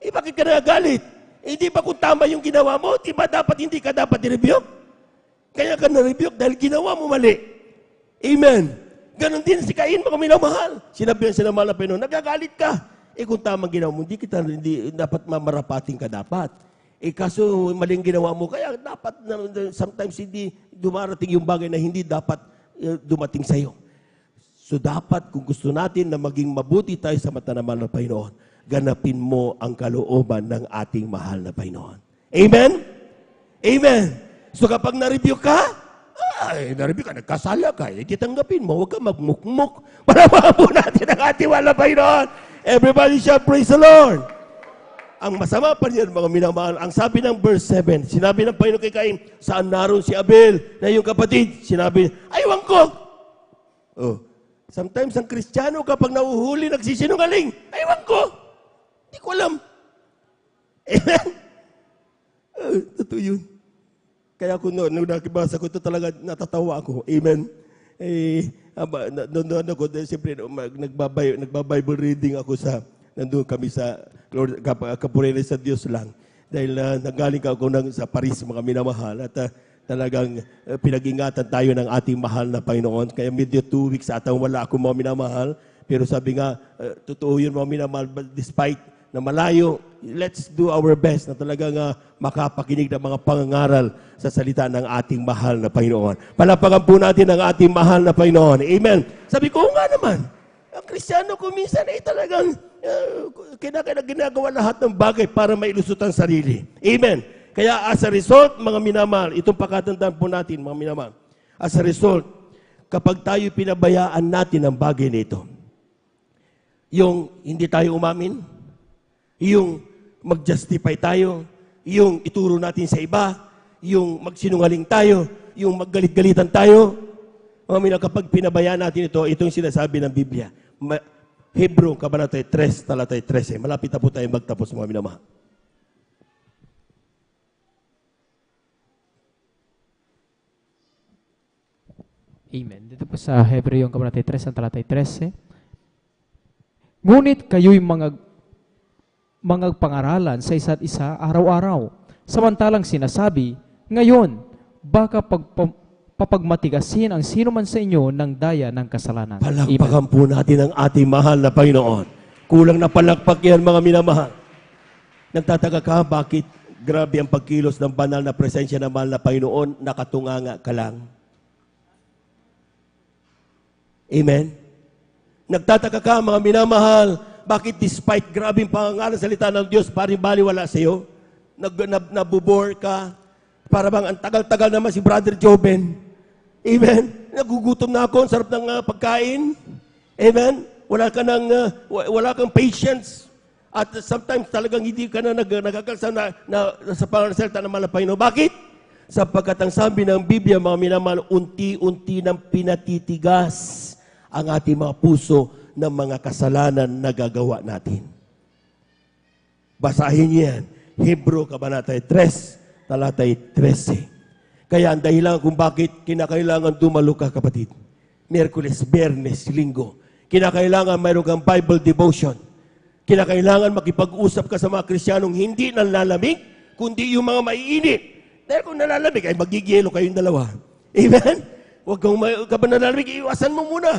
Bakit ka nagagalit? Hindi ba kung tama yung ginawa mo? Di ba hindi ka dapat i-rebuke? Kaya ka na-rebuke dahil ginawa mo mali. Amen. Ganon din si Cain, mga minamahal. Sinabihan siya ng mahal na Panginoon, nagagalit ka. Kung tamang ginawa mo, hindi dapat mamarapating ka dapat. Kaso maling ginawa mo, kaya dapat sometimes hindi dumarating yung bagay na hindi dapat dumating sa iyo. So dapat kung gusto natin na maging mabuti tayo sa mata ng mahal na Panginoon, ganapin mo ang kalooban ng ating mahal na Panginoon. Amen? Amen. So kapag na-rebuke ka, na-rebuke ka, nagkasala ka, hindi tanggapin mo, huwag ka magmukmuk. Parapahan po natin ang ating mahal na Panginoon. Everybody shall praise the Lord. Ang masama pa niyan, mga minamahal, ang sabi ng verse 7, sinabi ng Panginoon kay Cain, saan naroon si Abel na iyong kapatid? Sinabi, aywan ko. Sometimes ang Kristiyano kapag nauhuli, nagsisinungaling, aywan ko. Hindi ko alam. Amen? Totoo yun. Kaya ako nung nakibasa ko, ito talaga natatawa ako. Amen? Nandun ako, siyempre, nagba-Bible reading ako nandun kami sa kapurihan sa Diyos lang. Dahil nanggaling ako sa Paris, mga minamahal, at talagang pinag-ingatan tayo ng ating mahal na Panginoon. Kaya medyo 2 weeks atang wala ako mga minamahal. Pero sabi nga, totoo yun mga minamahal, but despite na malayo, let's do our best na talagang makapakinig ng mga pangangaral sa salita ng ating mahal na Panginoon. Palapakan po natin ang ating mahal na Panginoon. Amen. Sabi ko, nga naman, ang Kristiyano ko minsan ay talagang ginagawa lahat ng bagay para mailusot ang sarili. Amen. Kaya as a result, mga minamahal, itong pakatandaan po natin, mga minamahal, as a result, kapag tayo pinabayaan natin ang bagay nito, yung hindi tayo umamin, yung mag-justify tayo, yung ituro natin sa iba, yung magsinungaling tayo, yung maggalit-galitan tayo. Mga minamahal, kapag pinabayaan natin ito, itong sinasabi ng Biblia. Hebrew, Kabanata 3, talatay 13. Malapit na po tayo magtapos, mga minamahal. Amen. Dito po sa Hebreo yung Kabanata 3, ang talatay 13. Ngunit kayo'y mga pangaralan sa isa't isa araw-araw. Samantalang sinasabi, ngayon, baka papagmatigasin ang sino man sa inyo ng daya ng kasalanan. Palakpakan po natin ang ating mahal na Panginoon. Kulang na palakpak yan, mga minamahal. Nagtataka ka, bakit grabe ang pagkilos ng banal na presensya ng mahal na Panginoon, nakatunganga ka lang? Amen? Nagtataka ka, mga minamahal, bakit despite grabing pangangalan sa salita ng Diyos, parang baliwala sa iyo? Nabubore ka? Para bang ang tagal-tagal naman si Brother Joben? Amen? Nagugutom na ako, ang sarap ng pagkain. Amen? Wala kang patience. At sometimes talagang hindi ka na nagagalsa na sa pangasalita ng mga Panginoon. Bakit? Sapagkat ang sabi ng Biblia, mga minamahal, unti-unti nang pinatitigas ang ating mga puso ng mga kasalanan na gagawa natin. Basahin niyo yan. Hebrew, Kabanata 3, talatay 13. Kaya ang dahilan kung bakit kinakailangan dumalo ka, kapatid. Miyerkules, Biyernes, Linggo. Kinakailangan mayroon kang Bible devotion. Kinakailangan makipag-usap ka sa mga Kristiyanong hindi nalalamig, kundi yung mga maiinit. Dahil kung nalalamig, ay magigiyelo kayong dalawa. Amen? Huwag ka ba nalalamig, iwasan mo muna.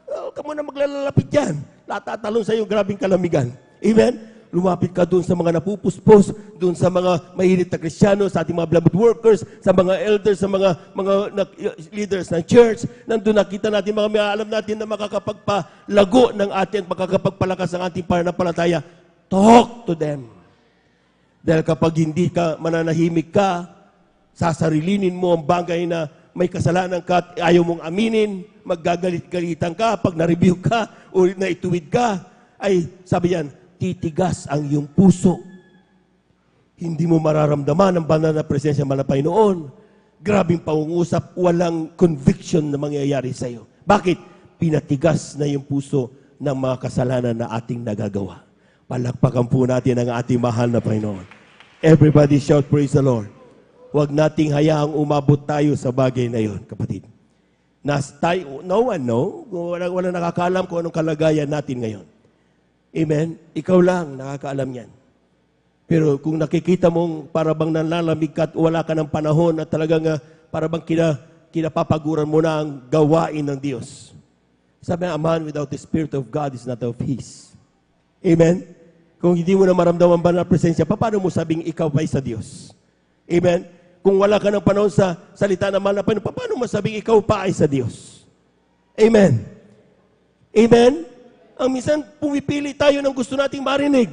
Huwag ka muna maglalapit dyan. Tatalon sa iyong grabing kalamigan. Amen? lumapit ka doon sa mga napupuspos, doon sa mga mahilit na Kristiyano, sa ating mga beloved workers, sa mga elders, sa mga leaders ng church. Nandun nakita natin mga may alam natin na makakapagpalago ng atin, makakapagpalakas ng ating pananampalataya. Talk to them. Dahil kapag hindi ka mananahimik ka, sasarilinin mo ang bagay na may kasalanan ka at ayaw mong aminin, maggagalit-galitan ka, pag na-review ka o naituwid ka, ay sabi yan, titigas ang iyong puso. Hindi mo mararamdaman ang banal na presensya ng Panginoon. Grabing pangungusap, walang conviction na mangyayari sa iyo. Bakit? Pinatigas na yung puso ng mga kasalanan na ating nagagawa. Palakpakan po natin ang ating mahal na Panginoon. Everybody shout, praise the Lord. Huwag nating hayaang umabot tayo sa bagay na yon, kapatid. No one know. Wala nakakaalam kung anong kalagayan natin ngayon. Amen? Ikaw lang nakakaalam yan. Pero kung nakikita mong parabang nanlalamig ka at wala ka ng panahon at talagang parabang kinapapaguran mo na ang gawain ng Diyos. Sabi nga, a man without the Spirit of God is not of His. Amen? Kung hindi mo na maramdaman ba na presensya, paano mo sabing ikaw pa ay sa Diyos? Amen? Kung wala ka ng panahon sa salita ng mahal na Panginoon, paano mo sabing ikaw pa ay sa Diyos? Amen? Amen? Ang minsan, pumipili tayo ng gusto nating marinig.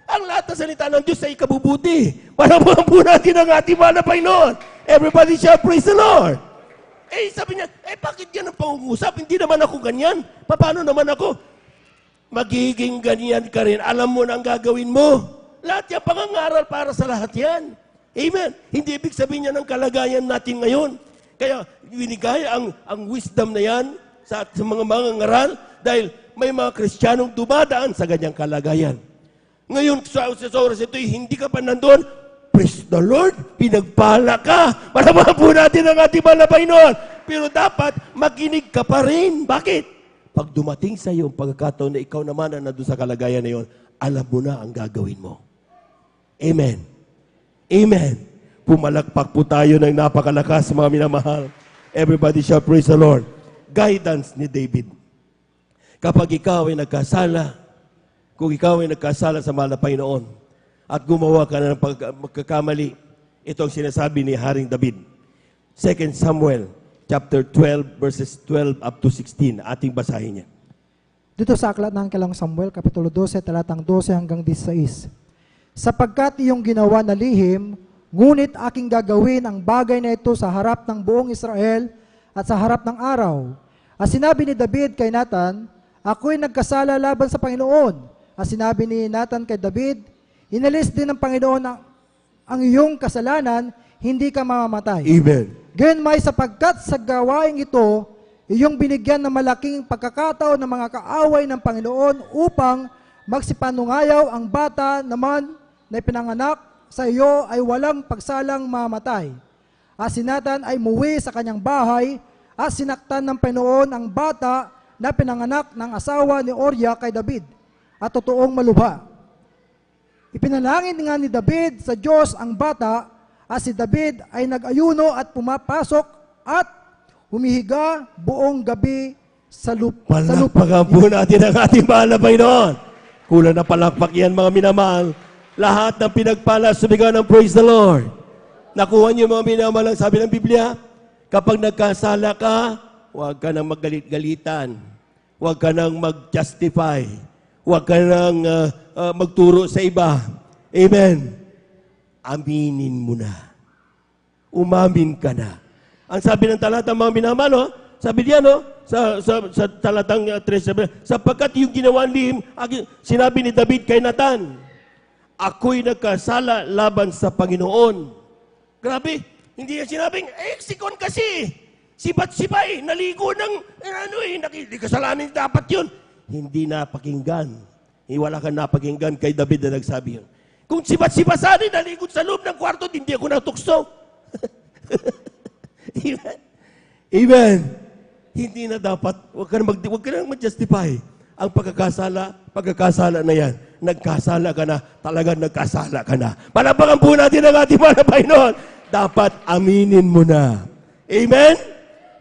Ang lahat ng salita ng Diyos ay ikabubuti. Panabuhan po natin ang ating mahal na Panginoon. Everybody shout, praise the Lord. Sabi niya, bakit yan ang pangungusap? Hindi naman ako ganyan. Paano naman ako? Magiging ganyan ka rin. Alam mo na ang gagawin mo. Lahat yan pangangaral para sa lahat yan. Amen. Hindi ibig sabihin niya ng kalagayan natin ngayon. Kaya binigay ang wisdom na yan sa mga mangangaral dahil may mga Kristiyanong dumadaan sa ganyang kalagayan. Ngayon, sa oras ito, hindi ka pa nandun, praise the Lord, pinagpala ka. Panabahan po natin ang ating mahal na Panginoon. Pero dapat, makinig ka pa rin. Bakit? Pag dumating sa iyo ang pagkakataon na ikaw naman na nandun sa kalagayan na yun, alam mo na ang gagawin mo. Amen. Amen. Pumalakpak po tayo ng napakalakas, mga minamahal. Everybody shall praise the Lord. Guidance ni David. Kapag ikaw ay nagkasala, kung ikaw ay nagkasala sa mahal na Panginoon, at gumawa ka na ng pagkakamali, ito ang sinasabi ni Haring David. 2 Samuel, chapter 12, verses 12 up to 16. Ating basahin niya. Dito sa aklat ng Ikatlong Samuel, Kapitulo 12, talatang 12 hanggang 16. Sapagkat iyong ginawa na lihim, ngunit aking gagawin ang bagay na ito sa harap ng buong Israel at sa harap ng araw. At sinabi ni David kay Nathan, ako'y nagkasala laban sa Panginoon. At sinabi ni Nathan kay David, inalis din ng Panginoon ang iyong kasalanan, hindi ka mamamatay. Amen. Gayon may sapagkat sa gawaing ito, iyong binigyan ng malaking pagkakataon ng mga kaaway ng Panginoon upang magsipanungayaw ang bata naman na pinanganak sa iyo ay walang pagsalang mamatay. At si Nathan ay muwi sa kanyang bahay at sinaktan ng Panginoon ang bata na pinanganak ng asawa ni Orya kay David at totoong malubha. Ipinalangin nga ni David sa Diyos ang bata at si David ay nag-ayuno at pumapasok at humihiga buong gabi sa lupa. Palakpakan po natin ang ating mahal na Panginoon. Kulang na palakpak yan, mga minamahal. Lahat ng pinagpala, sumigaw ng praise the Lord. Nakuha niyo mga minamahal ang sabi ng Biblia, kapag nagkasala ka, huwag ka nang maggalit-galitan. Huwag ka nang mag-justify. Huwag ka nang magturo sa iba. Amen. Aminin mo na. Umamin ka na. Ang sabi ng talata, mga minamahal, sabi diyan, sa talatang 3, sapagkat yung ginawa lihim, sinabi ni David kay Nathan, ako'y nagkasala laban sa Panginoon. Grabe, hindi niya sinabing, sikon kasi. Sibat-sibay, naligo ng, kasalanan dapat yun. Hindi napakinggan. Wala kang napakinggan kay David na nagsabi yun. Kung sibat-sibasanin, naligo sa loob ng kwarto, hindi ako natukso. Amen. Amen. Hindi na dapat, huwag ka na mag-justify. Ang pagkakasala na yan, nagkasala ka na, talagang nagkasala ka na. Palapakan po natin ang ating mahal na Panginoon. Dapat aminin mo na. Amen?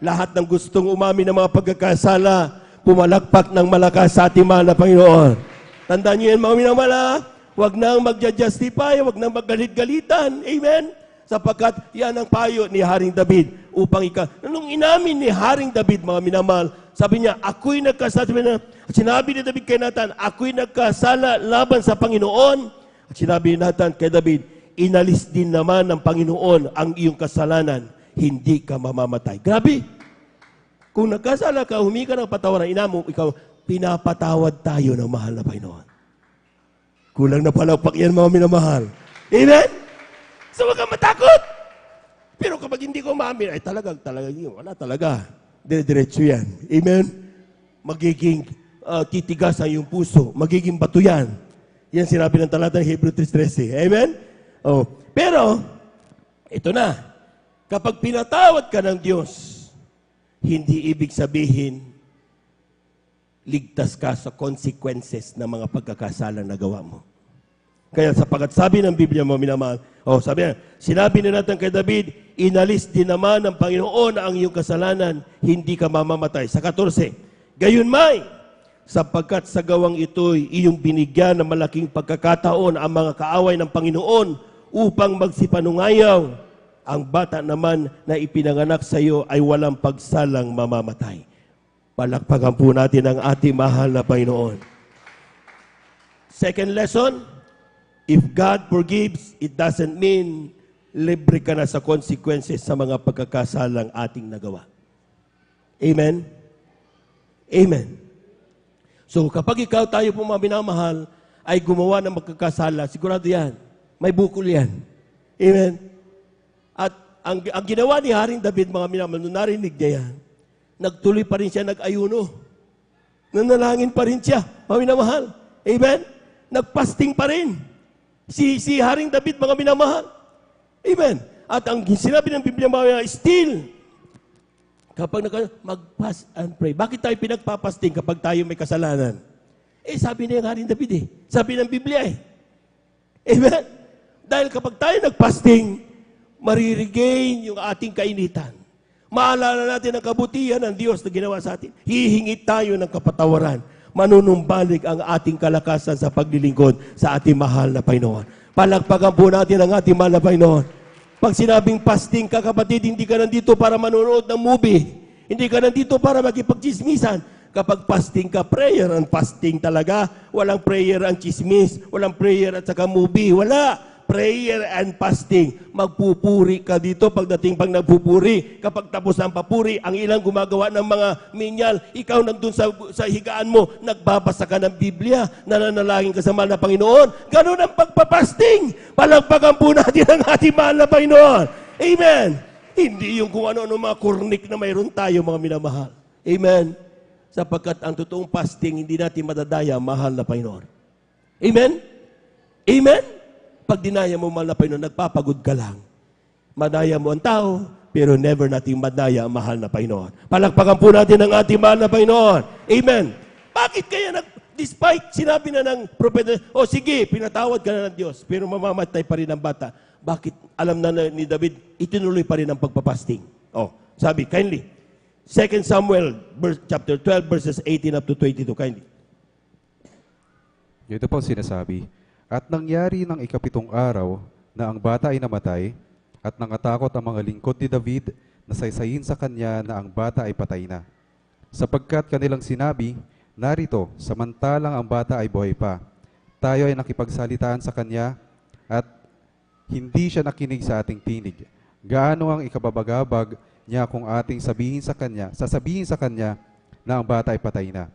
Lahat ng gustong umamin ng mga pagkakasala, pumalakpak ng malakas sa ating mahal na Panginoon. Tandaan niyo yan, mga minamahal, Huwag nang magja-justify, huwag nang maggalit-galitan. Amen? Sapagkat yan ang payo ni Haring David upang nung inamin ni Haring David, mga minamahal, sabi niya, ako'y nagkasala. Sinabi ni David kay Nathan, ako'y nagkasala laban sa Panginoon. At sinabi ni Nathan kay David, inalis din naman ng Panginoon ang iyong kasalanan, hindi ka mamamatay. Grabe! Kung nagkasala ka, humingi ka ng patawaran, inamo, ikaw, pinapatawad tayo ng mahal na Panginoon. Kulang na palakpak yan, mga minamahal. Amen? So, huwag kang matakot. Pero kapag hindi ko maamin, ay talaga, wala talaga. Dire-diretso yan. Amen? Magiging titigas ang iyong puso. Magiging bato yan. Yan sinabi ng talata ng Hebrew 3:13. Amen? Oh. Pero, ito na. Kapag pinatawad ka ng Diyos, hindi ibig sabihin ligtas ka sa consequences ng mga pagkakasala na gawa mo. Kaya sapagat sabi ng Biblia mo, minamahal, sabi niya, sinabi na natin kay David, inalis din naman ng Panginoon ang iyong kasalanan, hindi ka mamamatay. Sa 14, gayunmay, sapagkat sa gawang ito'y iyong binigyan ng malaking pagkakataon ang mga kaaway ng Panginoon upang magsipanungayaw. Ang bata naman na ipinanganak sa iyo ay walang pagsalang mamamatay. Palakpakan po natin ang ating mahal na Panginoon. Second lesson, if God forgives, it doesn't mean libre ka na sa consequences sa mga pagkakasalang ating nagawa. Amen? Amen. So kapag ikaw tayo po mga minamahal ay gumawa ng magkakasala, sigurado yan, may bukol yan. Amen? At ang ginawa ni Haring David, mga minamahal, nung narinig niya yan, nagtuloy pa rin siya, nag-ayuno. Nanalangin pa rin siya, mga minamahal. Amen? Nagpasting pa rin. Si Haring David, mga minamahal. Amen? At ang sinabi ng Biblia, mga minamahal, still, kapag mag-fast and pray. Bakit tayo pinagpapasting kapag tayo may kasalanan? Sabi na yung Haring David Sabi ng Biblia Amen? Dahil kapag tayo nagpasting, mariregain yung ating kainitan. Maalala natin ang kabutihan ng Diyos na ginawa sa atin. Hihingi tayo ng kapatawaran. Manunumbalik ang ating kalakasan sa paglilingkod sa ating mahal na Panginoon. Palakpakan po natin ang ating mahal na Panginoon. Pag sinabing fasting ka, kapatid, hindi ka nandito para manonood ng movie. Hindi ka nandito para makipagchismisan. Kapag fasting ka, prayer and fasting talaga. Walang prayer ang chismis. Walang prayer at saka movie. Wala. Prayer and fasting. Magpupuri ka dito pagdating pag nagpupuri. Kapag tapos ang papuri, ang ilang gumagawa ng mga minyal, ikaw nandun sa higaan mo, nagbabasa ka ng Biblia, nananalangin ka sa mahal na Panginoon. Ganun ang pagpapasting. Palagpagan po natin ang ating mahal na Panginoon. Amen. Hindi yung kung ano-ano mga kurnik na mayroon tayo, mga minamahal. Amen. Sapagkat ang totoong fasting, hindi natin madadaya ang mahal na Panginoon. Amen. Amen. Pag dinaya mo mahal na Panginoon, nagpapagod ka lang. Madaya mo ang tao, pero never natin madaya ang mahal na Panginoon. Palakpakan po natin ang ating mahal na Panginoon. Amen. Bakit kaya despite sinabi na ng propeta, sige, pinatawad ka na ng Diyos, pero mamamatay pa rin ang bata. Bakit alam na ni David, itinuloy pa rin ang pagpapasting? Sabi, kindly, 2 Samuel chapter 12 verses 18 up to 22, kindly. Ito po sinasabi, at nangyari ng ikapitong araw na ang bata ay namatay at nangatakot ang mga lingkod ni David na saysayin sa kanya na ang bata ay patay na. Sapagkat kanilang sinabi, narito, samantalang ang bata ay buhay pa. Tayo ay nakipagsalitaan sa kanya at hindi siya nakinig sa ating tinig. Gaano ang ikababagabag niya kung ating sasabihin sa kanya na ang bata ay patay na.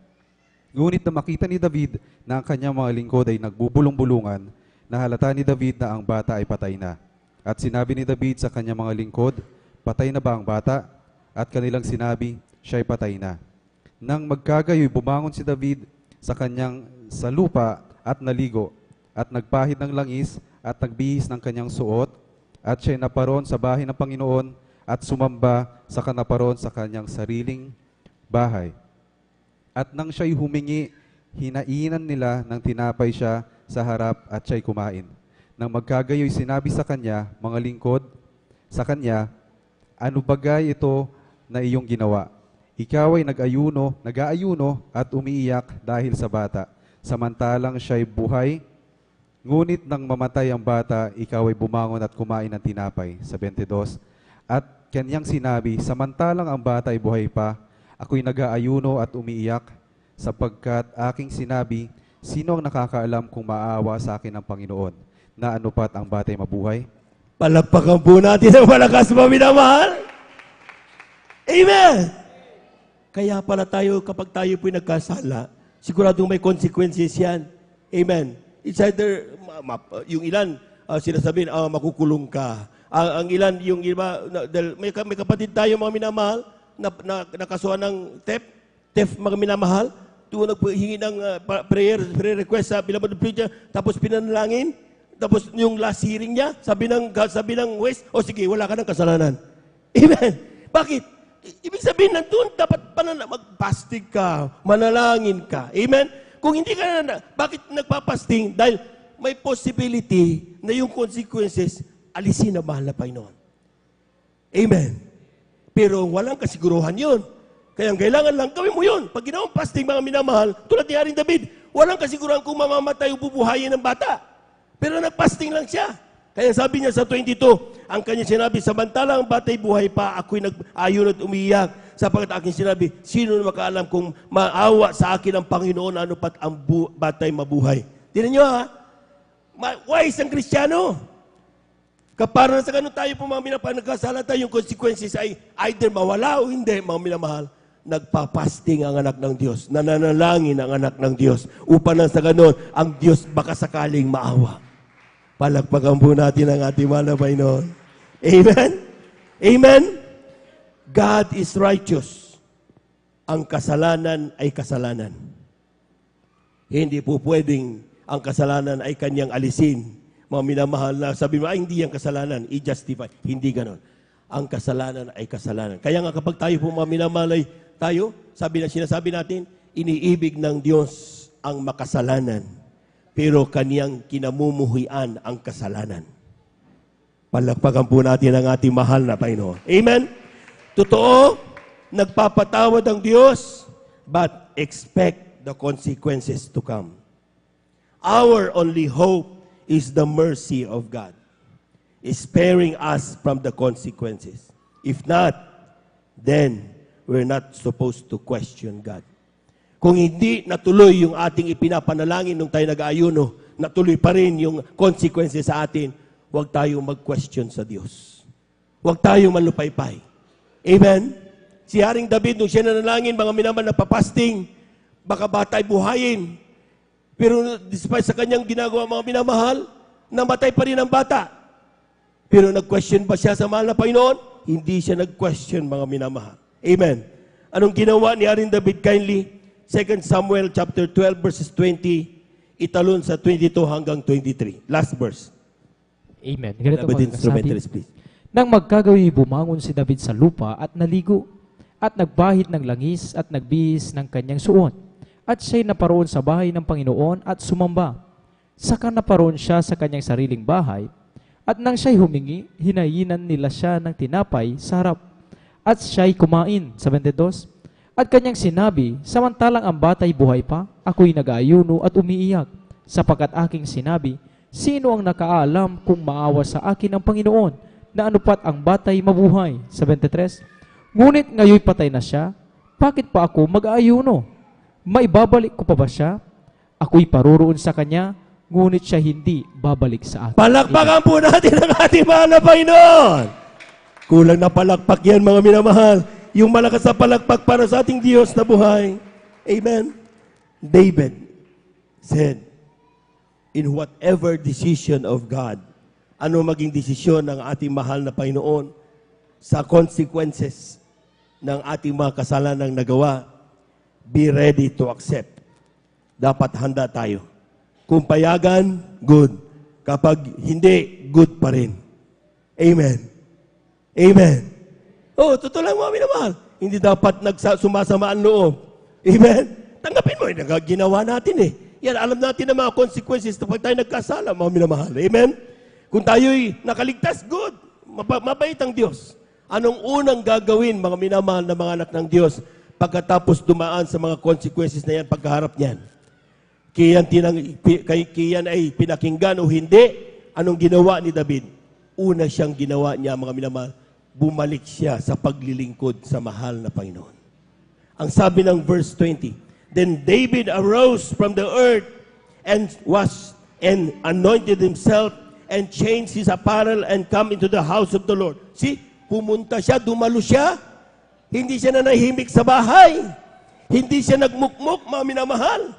Ngunit na makita ni David na ang kanyang mga lingkod ay nagbubulong-bulungan, nahalata ni David na ang bata ay patay na. At sinabi ni David sa kanyang mga lingkod, patay na ba ang bata? At kanilang sinabi, siya ay patay na. Nang magkagayoy, bumangon si David sa lupa at naligo, at nagpahid ng langis at nagbihis ng kanyang suot, at siya'y naparoon sa bahay ng Panginoon at sumamba sa kanaparoon sa kanyang sariling bahay. At nang siya'y humingi, hinainan nila ng tinapay siya sa harap at siya'y kumain. Nang magkagayoy sinabi sa kanya, mga lingkod, sa kanya, ano bagay ito na iyong ginawa? Ikaw ay nag-aayuno at umiiyak dahil sa bata, samantalang siya'y buhay. Ngunit nang mamatay ang bata, ikaw ay bumangon at kumain ng tinapay. Sa 22. At kanyang sinabi, samantalang ang bata ay buhay pa, ako'y nag-aayuno at umiiyak, sapagkat aking sinabi, sino ang nakakaalam kung maawa sa akin ng Panginoon, na anupat ang bata ay mabuhay? Palakpakan po natin ang malakas, mga minamahal. Amen! Kaya pala tayo, kapag tayo po'y nagkasala, siguradong may consequences yan. Amen. It's either, yung ilan, sinasabihin, makukulong ka. Ang ilan, yung iba, dahil may kapatid tayo, mga minamahal, na nakasuhan ng theft, mga minamahal, tuwa naghingi ng prayer request sa Beloved Preacher, tapos pinanalangin, tapos yung last hearing niya, sabi ng West, sige, wala ka ng kasalanan. Amen. Bakit? Ibig sabihin, nandun, dapat magpastig ka, manalangin ka. Amen? Kung hindi ka bakit nagpapasting? Dahil may possibility na yung consequences, alisin na mahal na Panginoon. Amen. Pero walang kasiguruhan yun. Kaya kailangan lang gawin mo yun. Pag ginawang fasting, mga minamahal, tulad ni Haring David, walang kasiguruhan kung mamamatay o bubuhayin ng bata. Pero nagpasting lang siya. Kaya sabi niya sa 22, ang kanya sinabi, samantalang ang bata'y buhay pa, ako'y nag-ayon at umiyak, sapagkat aking sinabi, sino na makaalam kung maawa sa akin ang Panginoon, ano pat ang bata'y mabuhay. Tignan niyo ha, wise ang Kristiyano. Kapara sa ganun tayo po mga minamahal, nagkasalata, yung consequences ay either mawala o hindi, mga minamahal. Nagpapasting ang anak ng Diyos, nananalangin ang anak ng Diyos, upang sa ganun, ang Diyos baka sakaling maawa. Palakpakan po natin ang ating mahal na Panginoon. Amen? Amen? God is righteous. Ang kasalanan ay kasalanan. Hindi po pwedeng ang kasalanan ay kanyang alisin. Mga minamahal na sabi mo, hindi ang kasalanan, i-justify. Hindi ganon. Ang kasalanan ay kasalanan. Kaya nga kapag tayo po mga minamahal ay tayo, sinasabi natin, iniibig ng Diyos ang makasalanan, pero kaniyang kinamumuhian ang kasalanan. Palakpakan po natin ang ating mahal na Panginoon. Amen? Totoo, nagpapatawad ang Diyos, but expect the consequences to come. Our only hope is the mercy of God, sparing us from the consequences. If not, then we're not supposed to question God. Kung hindi natuloy yung ating ipinapanalangin nung tayo nag-aayuno, natuloy pa rin yung consequences sa atin, huwag tayong mag-question sa Diyos. Huwag tayong malupaypay. Amen? Si Haring David, nung siya nanalangin, mga minamahal, napapasting, baka batay buhayin. Pero despite sa kanyang ginagawa, mga minamahal, namatay pa rin ang bata. Pero nag-question ba siya sa mahal na Panginoon? Hindi siya nag-question, mga minamahal. Amen? Anong ginawa ni Haring David? Kindly, 2 Samuel chapter 12 verses 20, italon sa 22 hanggang 23. Last verse. Amen. Ganito David mga instrumentaries, kasabi. please. Nang magkagawi, bumangon si David sa lupa at naligo, at nagbahid ng langis at nagbihis ng kanyang suot. At siya'y naparoon sa bahay ng Panginoon at sumamba. Saka naparoon siya sa kanyang sariling bahay, at nang siya'y humingi, hinayinan nila siya ng tinapay sa harap. At siya'y kumain. 72. At kanyang sinabi, samantalang ang bata'y buhay pa, ako'y nag-aayuno at umiiyak, sapagkat aking sinabi, sino ang nakaalam kung maawa sa akin ang Panginoon, na anupat ang bata'y mabuhay? 73. Ngunit ngayoy patay na siya, bakit pa ako mag-aayuno? Maibabalik ko pa ba siya? Ako'y paroroon sa kanya, ngunit siya hindi babalik sa akin. Palakpakan po natin ang ating mahal na Panginoon. Kulang na palakpak yan, mga minamahal. Yung malakas na palakpak para sa ating Diyos na buhay. Amen? David said, in whatever decision of God, ano maging desisyon ng ating mahal na Panginoon sa consequences ng ating mga kasalanang nagawa, be ready to accept. Dapat handa tayo. Kung payagan, good. Kapag hindi, good pa rin. Amen. Amen. Totoo lang mga minamahal. Hindi dapat sumasamaan loob. Amen? Tanggapin mo, ginawa natin eh. Yan, alam natin ang mga consequences kapag tayo nagkasala, mga minamahal. Amen? Kung tayo'y nakaligtas, good. Mabait ang Diyos. Anong unang gagawin, mga minamahal na mga anak ng Diyos, pagkatapos dumaan sa mga consequences na yan, pagkaharap niyan? Kiyan ay pinakinggan o hindi, anong ginawa ni David? Una siyang ginawa niya, mga minamahal, bumalik siya sa paglilingkod sa mahal na Panginoon. Ang sabi ng verse 20, Then David arose from the earth and anointed himself and changed his apparel and come into the house of the Lord. See, pumunta siya, dumalo siya. Hindi siya nanahimik sa bahay. Hindi siya nagmukmuk, mga minamahal.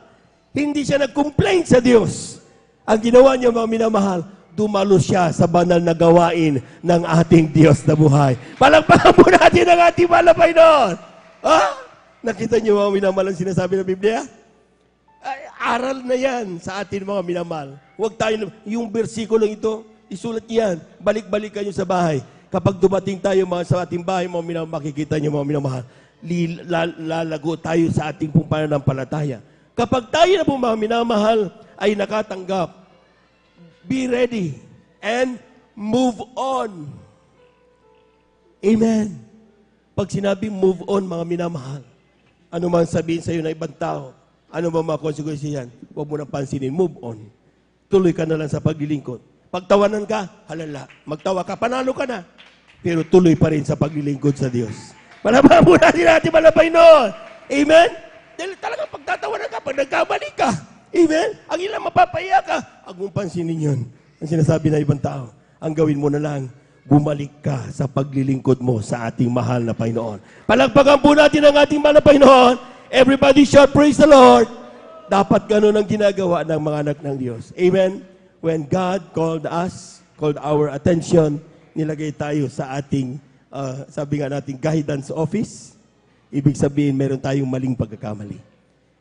Hindi siya nag-complain sa Diyos. Ang ginawa niya, mga minamahal, dumalo siya sa banal na gawain ng ating Diyos na buhay. Palagpakan po natin ang ating malapay noon. Ha? Nakita niyo mga minamahal ang sinasabi ng Biblia? Ay, aral na yan sa atin mga minamahal. Huwag tayo, yung versikulong ito, isulat yan. Balik-balikan niyo sa bahay. Kapag dumating tayo sa ating bahay, mga minamahal, makikita niyo mga minamahal, lalago tayo sa ating pong pananampalataya. Kapag tayo na po mga minamahal ay nakatanggap, be ready and move on. Amen. Pag sinabing move on, mga minamahal, ano man sabihin sa iyo na ibang tao, ano ba mga konsekwensya yan? Huwag mo nang pansinin, move on. Tuloy ka na lang sa paglilingkod. Pagtawanan ka, halala. Magtawa ka, panalo ka na. Pero tuloy pa rin sa paglilingkod sa Diyos. Palabahan mo natin malapay noon. Amen? Dahil talagang pagtatawanan ka, pag nagkamali ka. Amen? Ang ilang mapapaya ka, huwag mong pansinin yun. Ang sinasabi ng ibang tao, ang gawin mo na lang, bumalik ka sa paglilingkod mo sa ating mahal na Panginoon. Palagpagan po natin ang ating mahal na Panginoon. Everybody shout, praise the Lord. Dapat ganun ang ginagawa ng mga anak ng Diyos. Amen? When God called us, called our attention, nilagay tayo sa ating, sabi nga natin, guidance office. Ibig sabihin, meron tayong maling pagkakamali.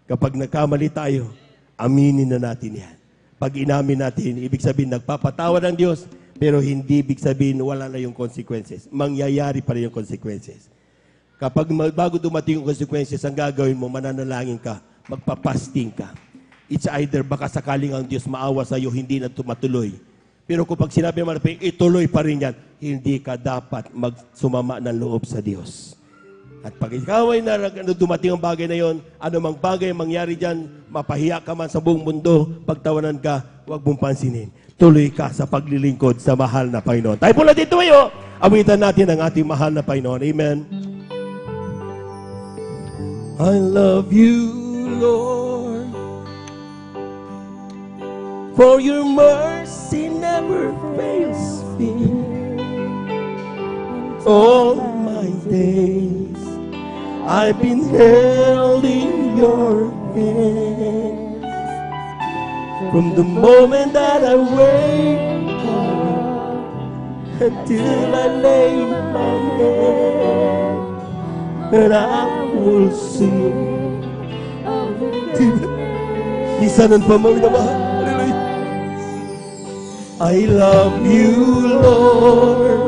Kapag nagkamali tayo, aminin na natin yan. Pag inamin natin, ibig sabihin, nagpapatawa ng Diyos, pero hindi ibig sabihin, wala na yung consequences. Mangyayari pa rin yung consequences. Kapag bago dumating yung consequences, ang gagawin mo, mananalangin ka, magpapasting ka. It's either baka sakaling ang Diyos maawa sa iyo, hindi na tumatuloy. Pero kapag sinabi naman, ituloy pa rin yan, hindi ka dapat magsumama ng loob sa Diyos. At pag ikaw ay dumating ang bagay na yon, anumang bagay mangyari dyan, mapahiya ka man sa buong mundo, pagtawanan ka, huwag mong pansinin. Tuloy ka sa paglilingkod sa mahal na Panginoon. Tayo po lang dito ngayon, awitan natin ang ating mahal na Panginoon. Amen. I love you, Lord, for your mercy never fails me. All my days I've been held in your hands. From the moment that I wake up until I lay my head, and I will sing of the goodness. Isanan pa mo naman. I love you, Lord,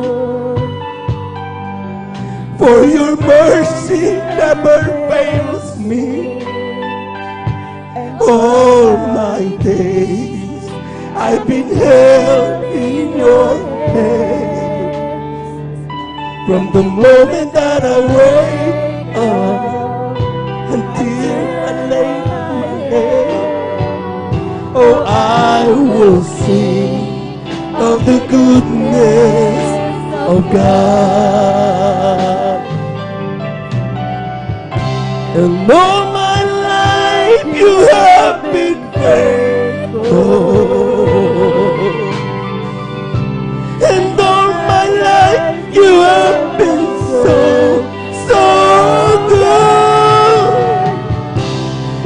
for your mercy never fails me. All my days I've been held in your hands. From the moment that I wake up until I lay my head, oh, I will sing of the goodness of God. And all my life you have been faithful. And all my life you have been so, so good.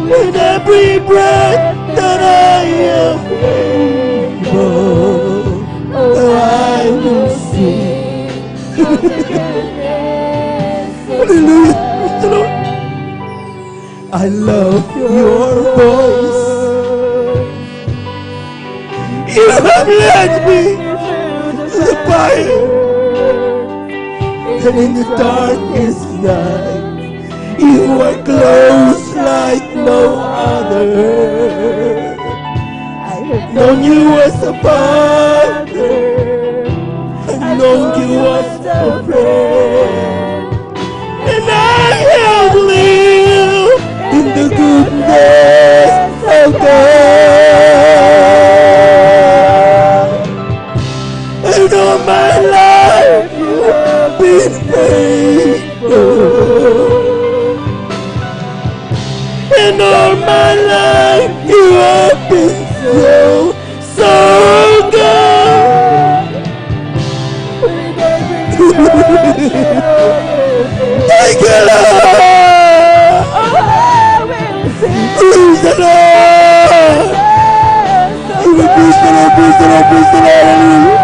With every breath that I am able, I will sing. Hallelujah. I love your voice. You have led me to the fire, and in the darkest night, you are close like no other. I've known you as a father, I've known you as a friend, and I have lived in the goodness of God. In all my life, you have been so, so good. Thank you, Lord. Praise the Lord. Praise the Lord, praise the Lord, praise the Lord.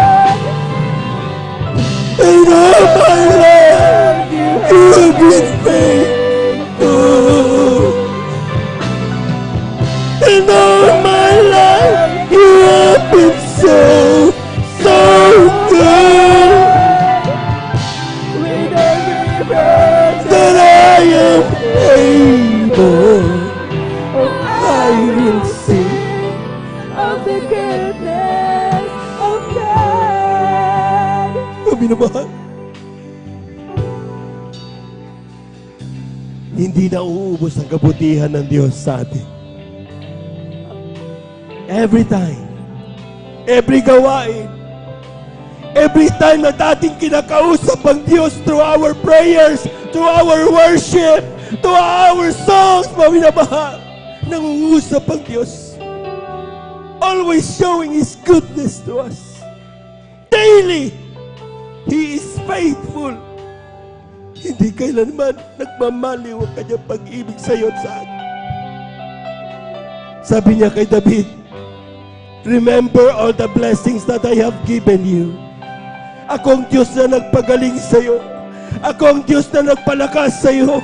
In all my life, you have been faithful. In all my life, you have been so, so good. That I am able, I will sing of the goodness of God. Minamahal. Hindi na uubos ang kabutihan ng Diyos sa atin. Every time, every gawain, every time na dating kinakausap ang Diyos through our prayers, through our worship, to our songs, minamahal, nangungusap ang Diyos. Always showing His goodness to us. Daily, He is faithful. Hindi kailanman nagmamaliw ang kanyang pag-ibig sa iyo at sa akin. Sabi niya kay David, remember all the blessings that I have given you. Ako ang Diyos na nagpagaling sa iyo. Ako ang Diyos na nagpalakas sa iyo.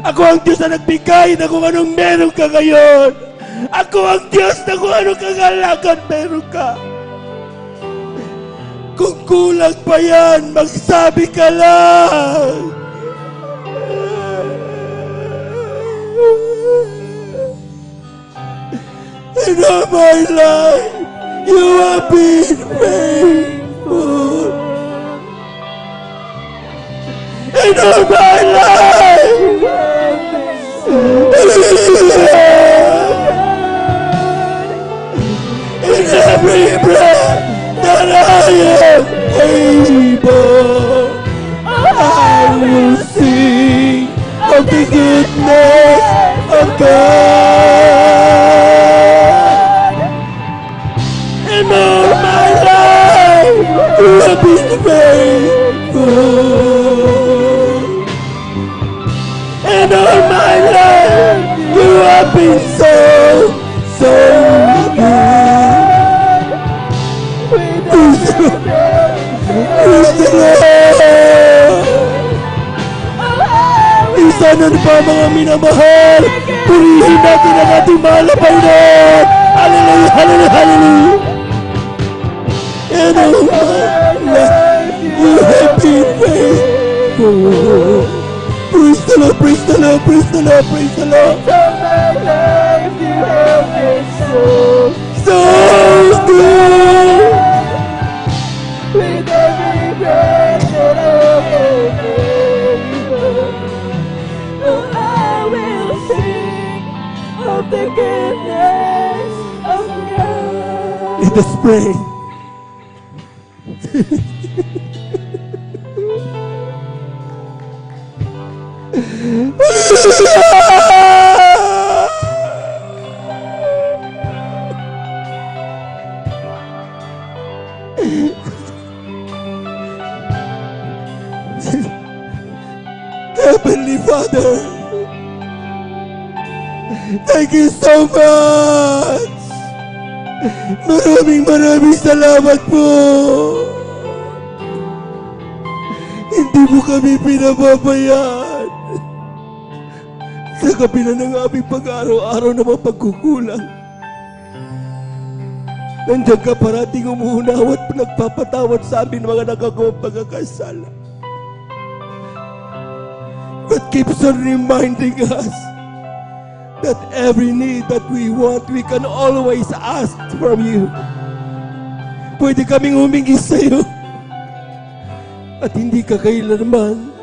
Ako ang Diyos na nagbigay na kung anong meron ka ngayon. Ako ang Diyos na kung anong kagalakan meron ka. Kung kulang pa yan, magsabi ka lang. In all my life, you have been faithful. In all my life, in every breath that I am able, I will sing of the goodness of God. In all my life, you have been faithful. In all my life, you have been so, so good. Praise the Lord! Isa na pa mga minamahal, purihin natin ang ating mahal na Panginoon. Hallelujah, hallelujah, hallelujah. And all my life, you have been faithful. Praise the Lord, praise the Lord, praise the Lord, praise the Lord. All my life you have been so, So good. with every breath that I take, oh, I will sing of the goodness of God. Let us pray. Heavenly Father, thank you so much. Maraming salamat po. Hindi mo kami pinababayaan sa kabila ng aming pag-araw-araw na mapagkukulang. Nandiyan ka parating umuunaw at nagpapatawad sa amin mga nagagawang pagkakasala. But keeps on reminding us that every need that we want, we can always ask from you. Pwede kaming humingi sa iyo. At hindi ka kailanman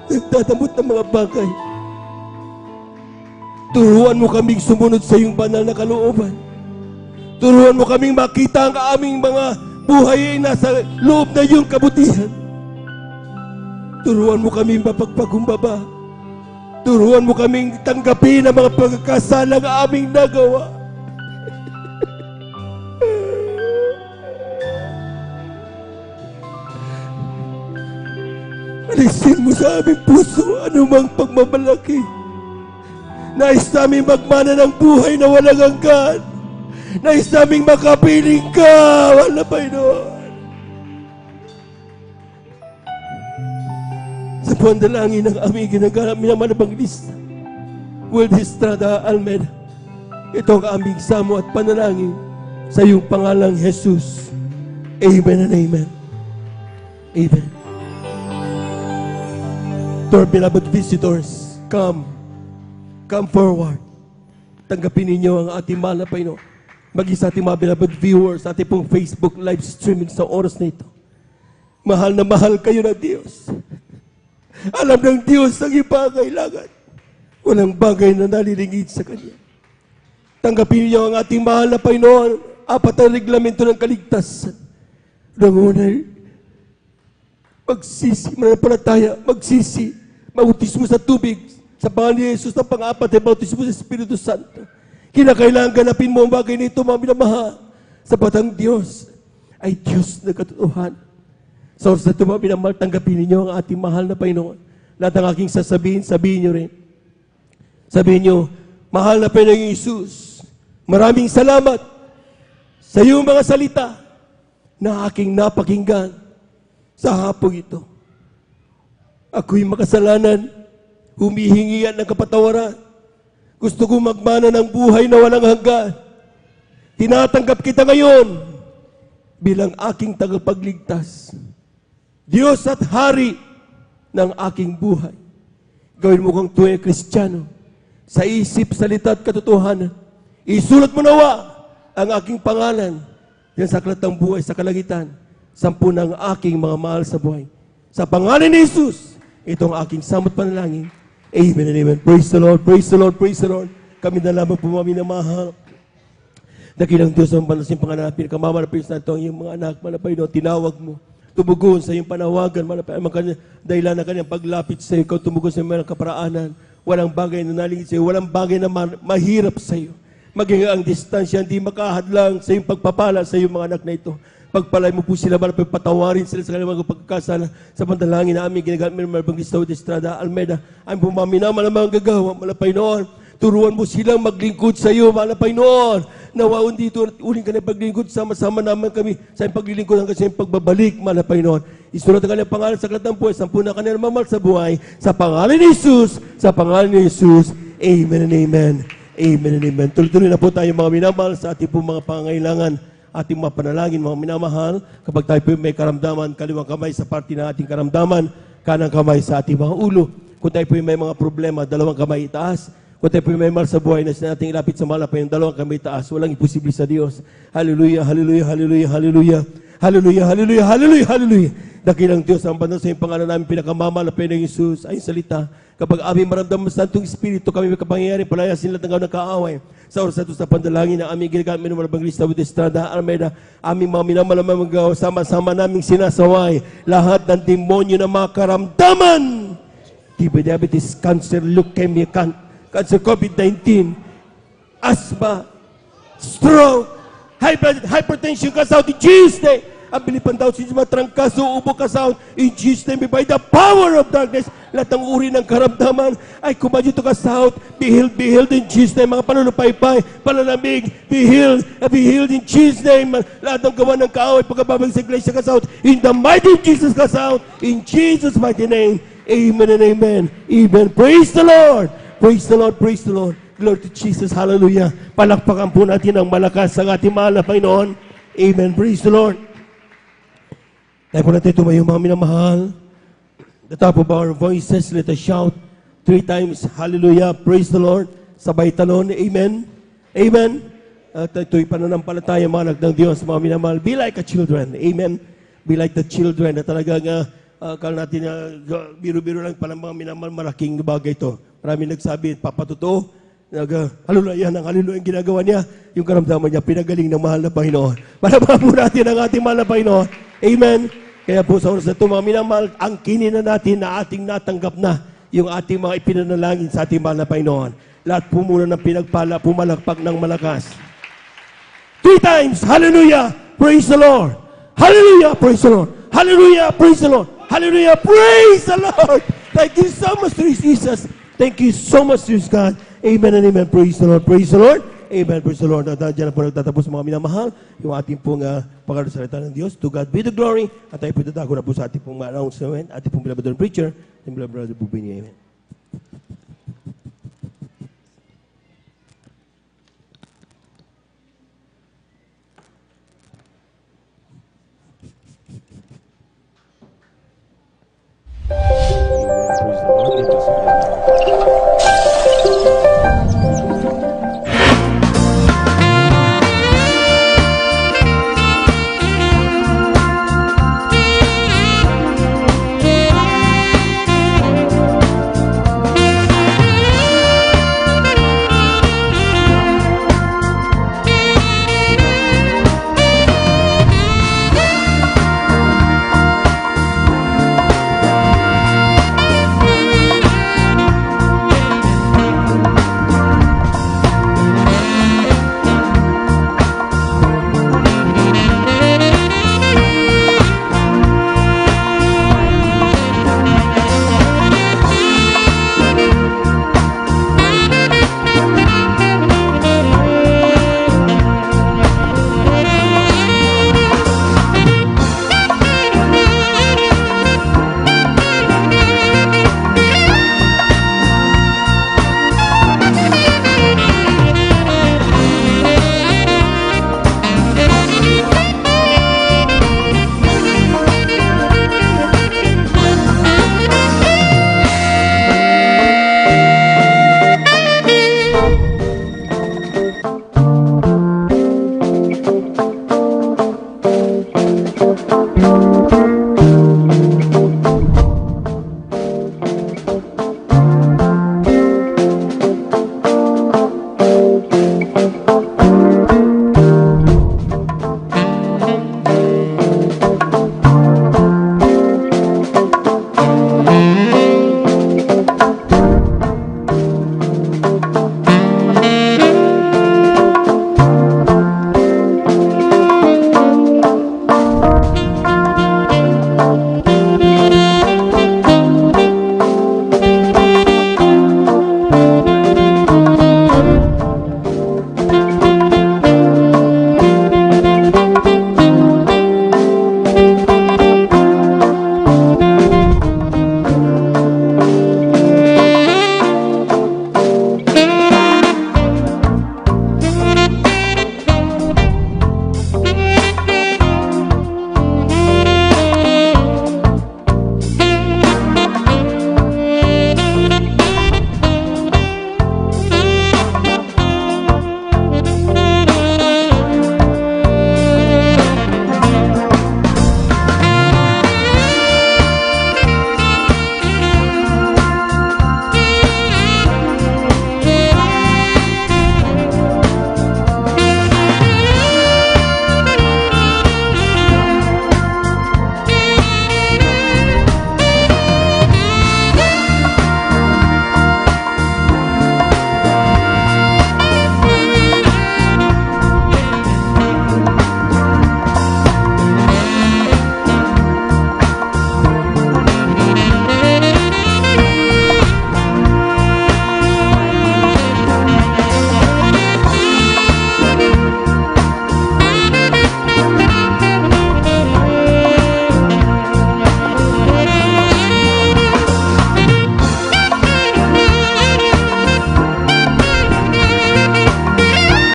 nagdadamot ng mga bagay. Turuan mo kaming sumunod sa iyong banal na kalooban. Turuan mo kaming makita ang aming mga buhay ay nasa loob na iyong kabutihan. Turuan mo kaming mapagpakumbaba. Turuan mo kaming tanggapin ang mga pagkakasalang aming nagawa. Alisin mo sa aming puso anumang pagmamalaki. Nais namin magmana ng buhay na walang hanggan. Nais namin makapiling ka, wala Panginoon. Sa pandalangin ng aming ginaganap minamanabang lista, Will Estrada Almeida, ito ang aming samo at panalangin sa iyong pangalang Jesus. Amen and amen. Amen. To our beloved visitors, come forward. Tanggapin ninyo ang ating mahal na Panginoon. Maging sa ating mga beloved viewers, ating pong Facebook live streaming sa oras na ito. Mahal na mahal kayo ng Diyos. Alam ng Diyos ang ipangailangan. Walang bagay na nalilingid sa Kanya. Tanggapin niyo ang ating mahal na Panginoon. 4 ang reglamento ng kaligtasan. Nangunay, magsisi, mananampalataya, magsisi, mautismo sa tubig, sa pangalan ni Jesus ng pang-4 ay bautismo sa Espiritu Santo. Kinakailangan ganapin mo ang bagay nito, mga minamahal, sapat ang Diyos ay Diyos na katotohanan. Sa oras na ito, mga minamahal, tanggapin ninyo ang ating mahal na Panginoon. Lahat ng aking sasabihin, sabihin nyo rin. Sabihin nyo, mahal na Panginoong Jesus, maraming salamat sa iyong mga salita na aking napakinggan sa hapong ito. Ako'y makasalanan, humihingi ng kapatawaran. Gusto kong magmana ng buhay na walang hanggan. Tinatanggap kita ngayon bilang aking tagapagligtas. Diyos at Hari ng aking buhay. Gawin mo kang tunay Kristiyano sa isip, salita at katotohanan. Isulat mo nawa ang aking pangalan yan sa aklat ng buhay sa kalangitan. 10 ng aking mga mahal sa buhay. Sa pangalan ni Jesus, itong aking samot panalangin. Amen and amen. Praise the Lord, praise the Lord, praise the Lord. Kami na lamang po mga minamahal. Dakilang Diyos ang panasing panganapin. Kamamalapin sa ito ang iyong mga anak. Malapay doon, tinawag mo. Tumugon sa iyong panawagan. Malapay ang dahilan na kanyang paglapit sa iyo. Ikaw tumugon sa iyong kaparaanan. Walang bagay na nalingit sa iyo. Walang bagay na mahirap sa iyo. Maging ang distansya, hindi makahadlang sa iyong pagpapala sa iyong mga anak na ito. Pagpalay mo po sila, malapay patawarin sila sa kanilang mga pagkakasala sa pantalangin na aming ginagamit ng Evangelista Estrada Almeida. Ang pumaminaw, malamang gagawa, malapay noon. Turuan mo silang maglingkod sa iyo, malapay noon. Nawaon dito, uling ka na paglingkod, sama-sama naman kami sa iyong paglilingkod hanggang sa iyong pagbabalik, malapay noon. Isulat ang kanilang pangalan sa aklat ng buhay, 10 na kanilang mamahal sa buhay, sa pangalan ni Jesus, sa pangalan ni Jesus. Amen and amen. Amen and amen. Tuloy-tuloy na po tayo mga minamahal sa ating po mga pangangailangan, ating mga panalangin, mga minamahal. Kapag tayo po may karamdaman, kaliwang kamay sa parte ng ating karamdaman, kanang kamay sa ating mga ulo. Kung tayo po may mga problema, dalawang kamay itaas. Kung tayo po may mahal sa buhay na nating ilapit sa malapay, yung dalawang kamay itaas. Walang imposible sa Diyos. Hallelujah, hallelujah, hallelujah, hallelujah. Hallelujah, hallelujah, hallelujah, hallelujah. Dakilang Diyos, ang banal sa iyong pangalan namin, pinakamamalapay ng Jesus, ay salita. Kapag aming maramdaman sa Santong Espiritu, kami may kapangyayari, palayasin lahat ng gawin ng kaaway. Sa oras na ito sa pandalangin na aming ginagamit ng Evangelista Estrada Almeida, aming mga minamalamang magawa, sama-sama naming sinasaway lahat ng demonyo na mga karamdaman. Diabetes, cancer, leukemia, cancer, COVID-19, asthma, stroke, high blood, hypertension, cast out in Jesus' name. Ang bilipan daw si mga trangkaso, ubo, cast out in Jesus' name. By the power of darkness, lahat ng uri ng karamdaman ay kumadyo to cast out. Be healed in Jesus' name. Mga panunupaypay, palalamig, be healed in Jesus' name. Lahat ng gawa ng kaaway, pagkababag sa iglesia, cast out. In the mighty Jesus, cast out. In Jesus' mighty name. Amen and amen. Amen. Praise the Lord. Praise the Lord. Praise the Lord. Glory to Jesus. Hallelujah. Palakpakan po natin ang malakas ang ating mahal na Panginoon. Amen. Praise the Lord. Tayo po natin tumayo mga minamahal. The top of our voices, let us shout 3 times. Hallelujah. Praise the Lord. Sabay talon. Amen. Amen. At ito'y pananampalataya mga anak ng Diyos, mga minamahal. Be like a children. Amen. Be like the children na talagang akala natin biro-biro lang palang mga minamahal, malaking bagay ito. Marami nagsabi, papatotoo. Hallelujah, ang hallelujah ang ginagawa niya, yung karamdaman niya, pinagaling ng mahal na Panginoon. Palabahan po natin ang ating mahal na Panginoon. Amen. Kaya po sa oras na ito, mga minamahal, ang kinina natin na ating natanggap na yung ating mga ipinanalangin sa ating mahal na Panginoon. Lahat po muna ng pinagpala, pumalakpak ng malakas. 3 times, hallelujah, praise the Lord. Hallelujah, praise the Lord. Hallelujah, praise the Lord. Hallelujah, praise the Lord. Thank you so much, Jesus. Thank you so much, Jesus God. Amen and amen. Praise the Lord, praise the Lord. Amen, praise the Lord. At dyan na po nagtatapos mga minamahal, yung ating pong pagkasalita ng Diyos. To God be the glory. At tayo po itatago na po sa ating pong announcement, ating pong beloved preacher, and beloved brother Bubini. Amen.